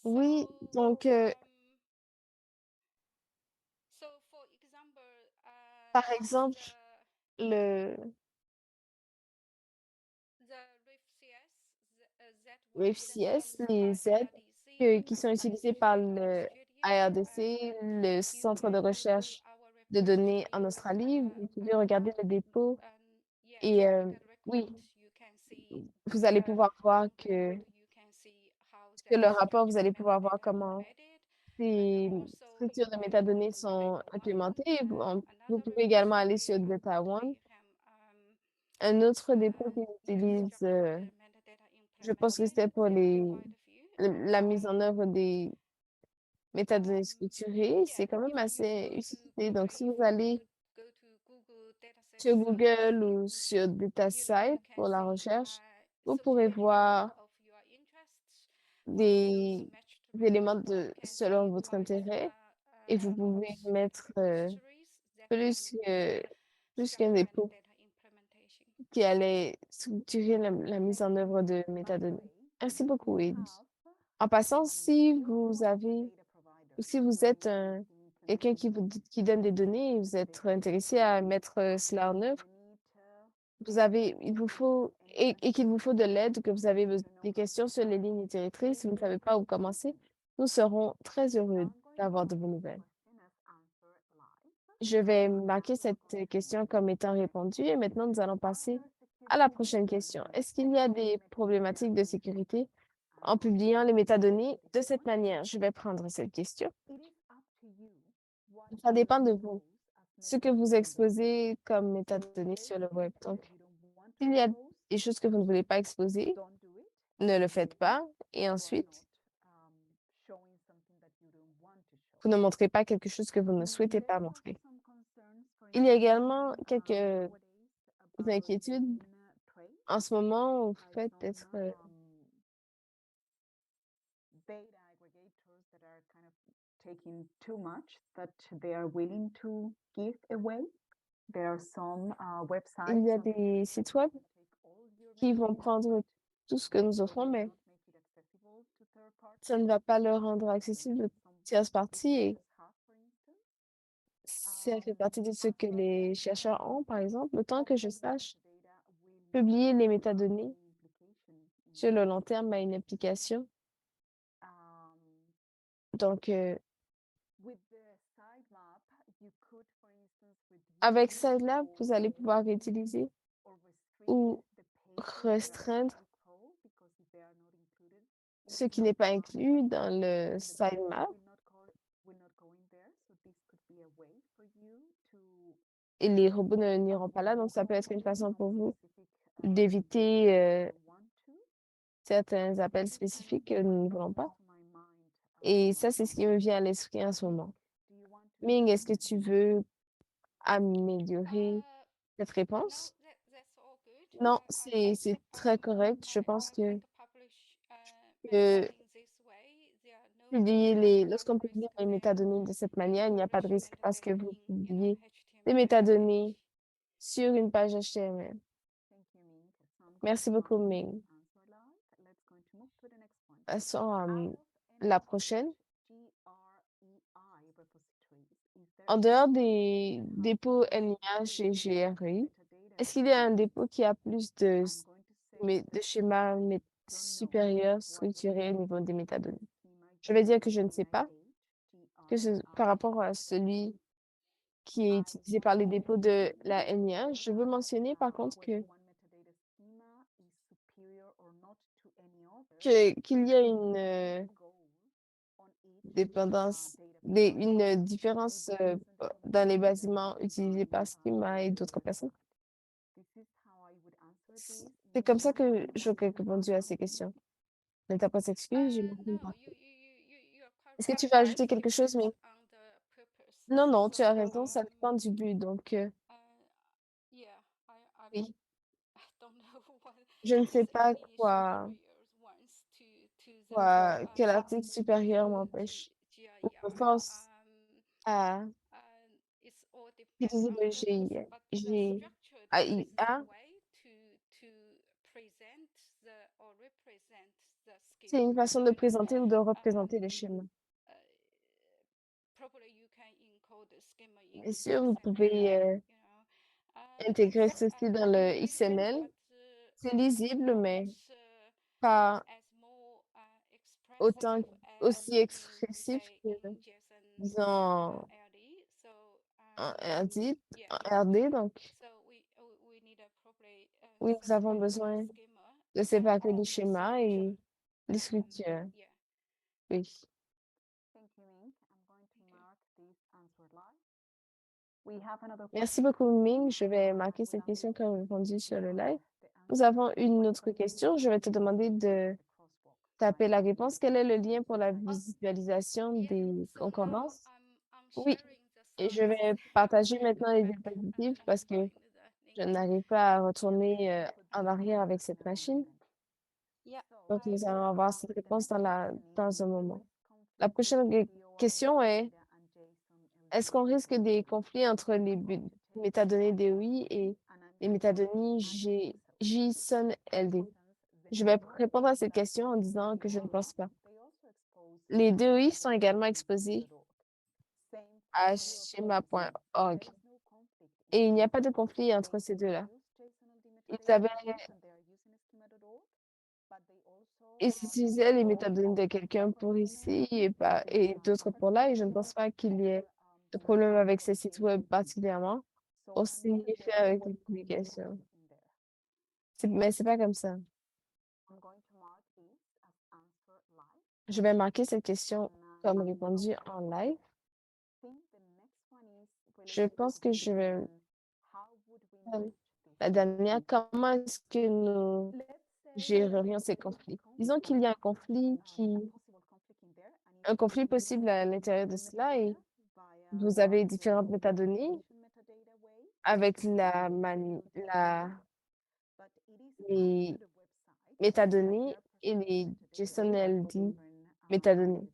S1: Oui,
S3: So,
S1: donc
S3: so for example,
S1: par exemple, le
S3: the RIFCS,
S1: WebCS,
S3: Z1
S1: les
S3: used by
S1: aides
S3: IRDC,
S1: qui sont utilisées par
S3: Australia,
S1: le ARDC,
S3: and
S1: le
S3: you
S1: Centre de
S3: can go
S1: recherche
S3: our
S1: de données en
S3: repositories,
S1: Australie. Vous pouvez regarder le dépôt
S3: yes,
S1: et
S3: you can
S1: oui,
S3: recommend. You can see
S1: vous allez pouvoir voir
S3: report.
S1: que
S3: You can see how
S1: que
S3: that
S1: le rapport, vous allez pouvoir voir
S3: metadata
S1: comment
S3: embedded,
S1: ces
S3: and also
S1: structures de
S3: if you want
S1: métadonnées
S3: to make
S1: sont
S3: live
S1: implémentées. Vous
S3: another
S1: pouvez également aller sur
S3: repository,
S1: DataOne.
S3: you can
S1: Un autre dépôt qui
S3: use
S1: utilise,
S3: structured metadata
S1: je pense que c'était
S3: implementation
S1: pour
S3: that provide you.
S1: la mise en œuvre des métadonnées structurées, c'est
S3: Yeah,
S1: quand même
S3: if you
S1: assez
S3: go to
S1: utilisé. Donc, si
S3: if
S1: vous
S3: you
S1: allez
S3: go to Google dataset
S1: sur
S3: search,
S1: Google ou sur
S3: you
S1: DataSite
S3: can
S1: pour la
S3: see
S1: recherche, vous pourrez
S3: suitable depot
S1: voir
S3: of your interests, those
S1: des
S3: matched
S1: éléments
S3: together. You can
S1: selon
S3: see
S1: votre
S3: quite
S1: intérêt et vous pouvez mettre
S3: repositories that
S1: plus
S3: can
S1: que,
S3: use
S1: plus qu'un
S3: structured
S1: dépôt
S3: data implementation.
S1: qui allait structurer la mise en œuvre de métadonnées. Merci beaucoup, Heidi. En passant, si vous avez ou si vous êtes quelqu'un qui donne des données et vous êtes intéressé à mettre cela en œuvre, il vous faut, et qu'il vous faut de l'aide, que vous avez des questions sur les lignes directrices, vous ne savez pas où commencer, nous serons très heureux d'avoir de vos nouvelles. Je vais marquer cette question comme étant répondue et maintenant nous allons passer à la prochaine question. Est-ce qu'il y a des problématiques de sécurité en publiant les métadonnées de cette manière? Je vais prendre cette question. Ça dépend de vous, ce que vous exposez comme métadonnées sur le web. Donc, s'il y a des choses que vous ne voulez pas exposer, ne le faites pas. Et ensuite, vous ne montrez pas quelque chose que vous ne souhaitez pas montrer. Il y a également quelques inquiétudes en ce moment au fait d'être
S2: taking too much that they are willing to give away. There are some websites
S1: il y a des sites web qui vont prendre tout ce que nous offrons, mais ça ne va pas le rendre accessible aux tierces parties et ça fait partie de ce que les chercheurs ont, par exemple. Autant que je sache, publier les métadonnées sur le long terme a une application. Donc, avec Sidelab, vous allez pouvoir réutiliser ou restreindre ce qui n'est pas inclus dans le sitemap. Et les robots n'iront pas là, donc ça peut être une façon pour vous d'éviter certains appels spécifiques que nous ne voulons pas. Et ça, c'est ce qui me vient à l'esprit en ce moment. Ming, est-ce que tu veux améliorer cette réponse? Non, c'est très correct. Je pense que euh, lorsqu'on publie les métadonnées de cette manière, il n'y a pas de risque parce que vous publiez des métadonnées sur une page HTML. Merci beaucoup, Ming. Passons à la prochaine. En dehors des dépôts NIH et GRI, est-ce qu'il y a un dépôt qui a plus de schémas supérieurs structurés au niveau des métadonnées? Je vais dire que je ne sais pas, par rapport à celui qui est utilisé par les dépôts de la NIA. Je veux mentionner par contre qu'il y a une dépendance, une différence dans les bâtiments utilisés par Schema et d'autres personnes. C'est comme ça que j'aurais répondu à ces questions. L'interprète s'excuse, j'ai manqué une
S3: No,
S1: partie.
S3: you are
S1: Est-ce que tu
S3: quite
S1: vas
S3: right.
S1: ajouter quelque
S3: It
S1: chose, mais
S3: depends on the purpose.
S1: non, non, tu as
S3: So,
S1: raison, ça dépend du but. Donc,
S3: yeah, I
S1: oui,
S3: don't know what
S1: je ne sais
S3: is
S1: pas
S3: any superior ones to the
S1: quel article supérieur m'empêche ou me
S3: GIR.
S1: force à
S3: It's all depend
S1: utiliser
S3: on
S1: le
S3: purpose, but the structure, the basic
S1: GIA.
S3: way to present the or represent the
S1: C'est
S3: schema.
S1: une façon de présenter ou de représenter le schéma.
S3: Uh, Probably you can encode the schema in
S1: Bien sûr, vous
S3: XML,
S1: pouvez
S3: you know.
S1: intégrer
S3: It's
S1: ceci dans le XML.
S3: but
S1: C'est lisible, mais
S3: not
S1: pas
S3: as more
S1: autant
S3: expressive
S1: aussi
S3: as in
S1: expressif
S3: say
S1: que,
S3: in JSON
S1: disons,
S3: LD. So
S1: en RD,
S3: yeah,
S1: en RD. Donc,
S3: so we need a probably
S1: oui, nous avons
S3: separate the
S1: besoin
S3: schema
S1: de séparer
S3: from
S1: les
S3: the
S1: schémas
S3: structure.
S1: et les structures.
S3: Yeah.
S1: Oui. Merci beaucoup, Ming. Je vais marquer cette question comme répondue sur le live. Nous avons une autre question. Je vais te demander de taper la réponse. Quel est le lien pour la visualisation
S3: Yeah.
S1: des
S3: So now
S1: concordances?
S3: I'm
S1: Oui.
S3: sharing the
S1: Et je
S3: slides.
S1: vais
S3: You
S1: partager
S3: can
S1: maintenant
S3: go
S1: les
S3: back
S1: diapositives
S3: and
S1: parce que
S3: find the
S1: je
S3: link.
S1: n'arrive pas à retourner en arrière avec cette machine.
S3: Yeah.
S1: Donc, nous allons avoir cette réponse dans un moment. La
S2: La
S1: prochaine question est, est-ce qu'on risque des conflits entre les métadonnées DOI et les métadonnées JSON-LD? Je vais répondre à cette question en disant que je ne pense pas. Les DOI sont également exposés à schema.org et il n'y a pas de conflit entre ces deux-là. Ils avaient, ils utilisaient les métadonnées de quelqu'un pour ici et d'autres pour là et je ne pense pas qu'il y ait de problème avec ces sites web particulièrement. Aussi fait avec les publications. Mais c'est pas comme ça. Je vais marquer cette question comme répondue en live. Je pense que je vais la dernière. Comment est-ce que nous gérerions ces conflits? Disons qu'il y a un conflit possible à l'intérieur de cela et vous avez différentes métadonnées avec les métadonnées et les JSON-LD métadonnées.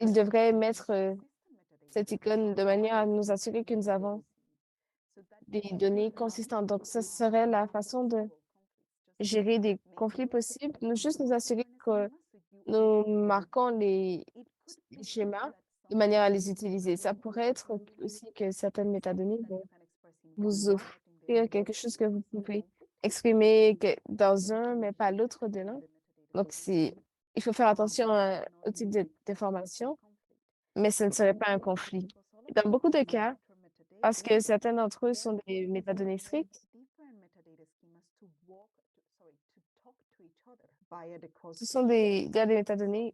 S1: Ils devraient mettre cette icône de manière à nous assurer que nous avons des données consistantes. Donc, ce serait la façon de gérer des conflits possibles. Nous juste nous assurer que nous marquons les schémas de manière à les utiliser. Ça pourrait être aussi que certaines métadonnées vont vous offrir quelque chose que vous pouvez exprimer dans un, mais pas l'autre de l'un. Donc, il faut faire attention au type d'information, mais ce ne serait pas un conflit. Dans beaucoup de cas, parce que certains d'entre eux sont des métadonnées strictes, il y a des métadonnées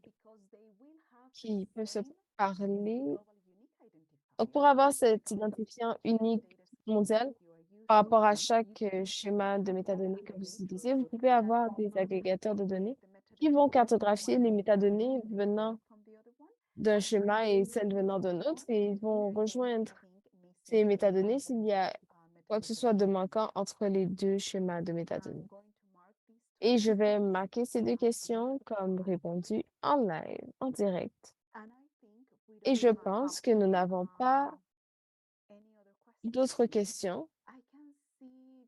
S1: qui peuvent se parler. Donc, pour avoir cet identifiant unique mondial par rapport à chaque schéma de métadonnées que vous utilisez, vous pouvez avoir des agrégateurs de données qui vont cartographier les métadonnées venant d'un schéma et celles venant d'un autre et ils vont rejoindre ces métadonnées s'il y a quoi que ce soit de manquant entre les deux schémas de métadonnées. Et je vais marquer ces deux questions comme répondues en live, en direct. Et je pense que nous n'avons pas d'autres questions.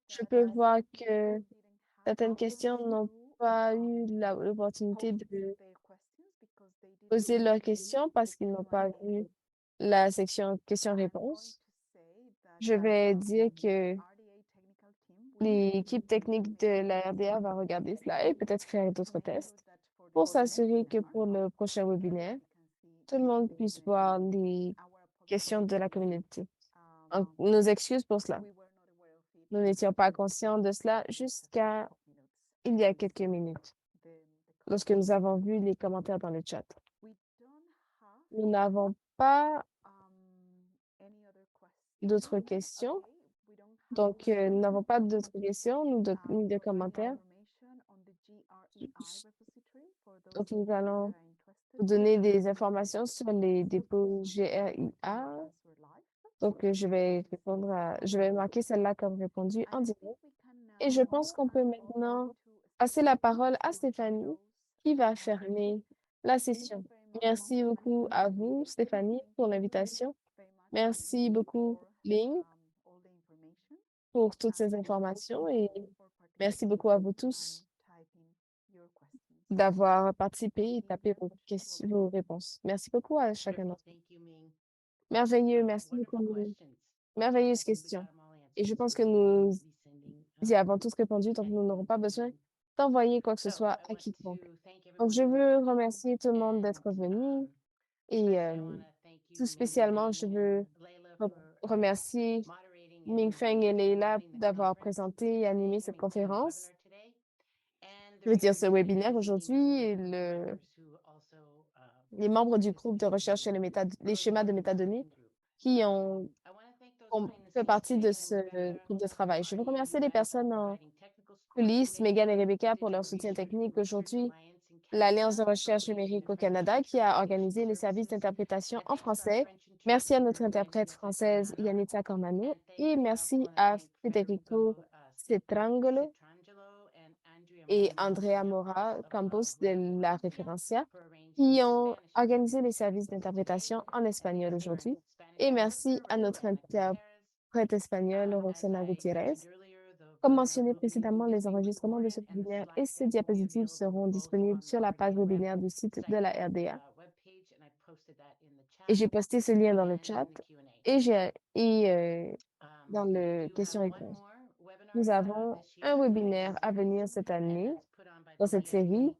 S1: Je peux voir que certaines questions n'ont pas eu l'opportunité de poser leurs questions parce qu'ils n'ont pas vu la section questions-réponses. Je vais dire que l'équipe technique de la RDA va regarder cela et peut-être faire d'autres tests. pour s'assurer que pour le prochain webinaire, tout le monde puisse voir les questions de la communauté. Nos excuses pour cela. Nous n'étions pas conscients de cela jusqu'à il y a quelques minutes, lorsque nous avons vu les commentaires dans le chat. Nous n'avons pas d'autres questions. Donc, nous n'avons pas d'autres questions ni de commentaires. Donc, nous allons vous donner des informations sur les dépôts GRIA. Donc, je vais marquer celle-là comme répondue en direct. Et je pense qu'on peut maintenant passer la parole à Stéphanie qui va fermer la session. Merci beaucoup à vous, Stéphanie, pour l'invitation. Merci beaucoup, Ling, pour toutes ces informations et merci beaucoup à vous tous d'avoir participé et tapé vos réponses. Merci beaucoup à chacun d'entre vous. Merveilleux, merci beaucoup, Ling. Merveilleuse question. Et je pense que nous y avons tous répondu, donc nous n'aurons pas besoin d'envoyer quoi que ce soit à quiconque. Donc, je veux remercier tout le monde d'être venu et tout spécialement, je veux remercier Ming-Feng et Leila d'avoir présenté et animé cette conférence. Je veux dire, ce webinaire aujourd'hui, et les membres du groupe de recherche sur les schémas de métadonnées qui ont fait partie de ce groupe de travail. Je veux remercier les personnes en coulisses, Megan et Rebecca, pour leur soutien technique aujourd'hui, l'Alliance de recherche numérique au Canada qui a organisé les services d'interprétation en français. Merci à notre interprète française Yanitza Cormano et merci à Federico Cetrangelo et Andrea Mora Campos de la Referencia qui ont organisé les services d'interprétation en espagnol aujourd'hui. Et merci à notre interprète espagnol Roxana Gutiérrez. Comme mentionné précédemment, les enregistrements de ce webinaire et ces diapositives seront disponibles sur la page webinaire du site de la RDA. Et j'ai posté ce lien dans le chat et dans le question-réponse. Nous avons un webinaire à venir cette année dans cette série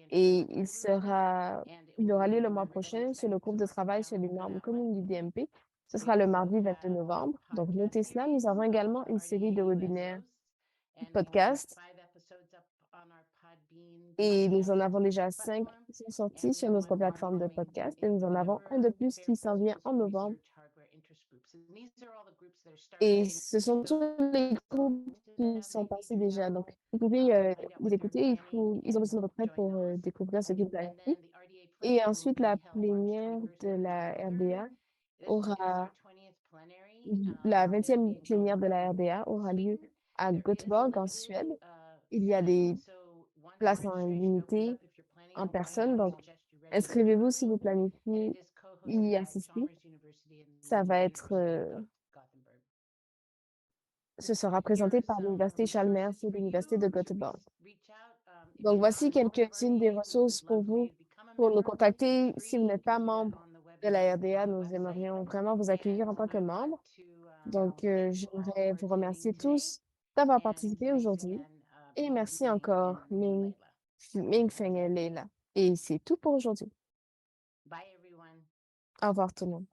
S1: et il aura lieu le mois prochain sur le groupe de travail sur les normes communes du DMP. Ce sera le mardi 22 novembre. Donc, notez cela. Nous avons également une série de webinaires podcast et nous en avons déjà 5 qui sont sortis sur notre plateforme de podcast et nous en avons un de plus qui s'en vient en novembre. Et ce sont tous les groupes qui sont passés déjà. Donc, vous pouvez les écouter. Ils ont besoin de votre aide pour découvrir ce qu'ils planifient. Et ensuite, la plénière de la RDA aura, la 20e plénière de la RDA aura lieu à Göteborg, en Suède. Il y a des places en limité en personne, donc inscrivez-vous si vous planifiez y assister. Ça va être, ce sera présenté par l'Université Chalmers et l'Université de Göteborg. Donc, voici quelques-unes des ressources pour vous, pour nous contacter. Si vous n'êtes pas membre de la RDA, nous aimerions vraiment vous accueillir en tant que membre. Donc, j'aimerais vous remercier tous d'avoir participé aujourd'hui. Et merci encore, Ming Feng et Leila. Et c'est tout pour aujourd'hui. Au revoir tout le monde.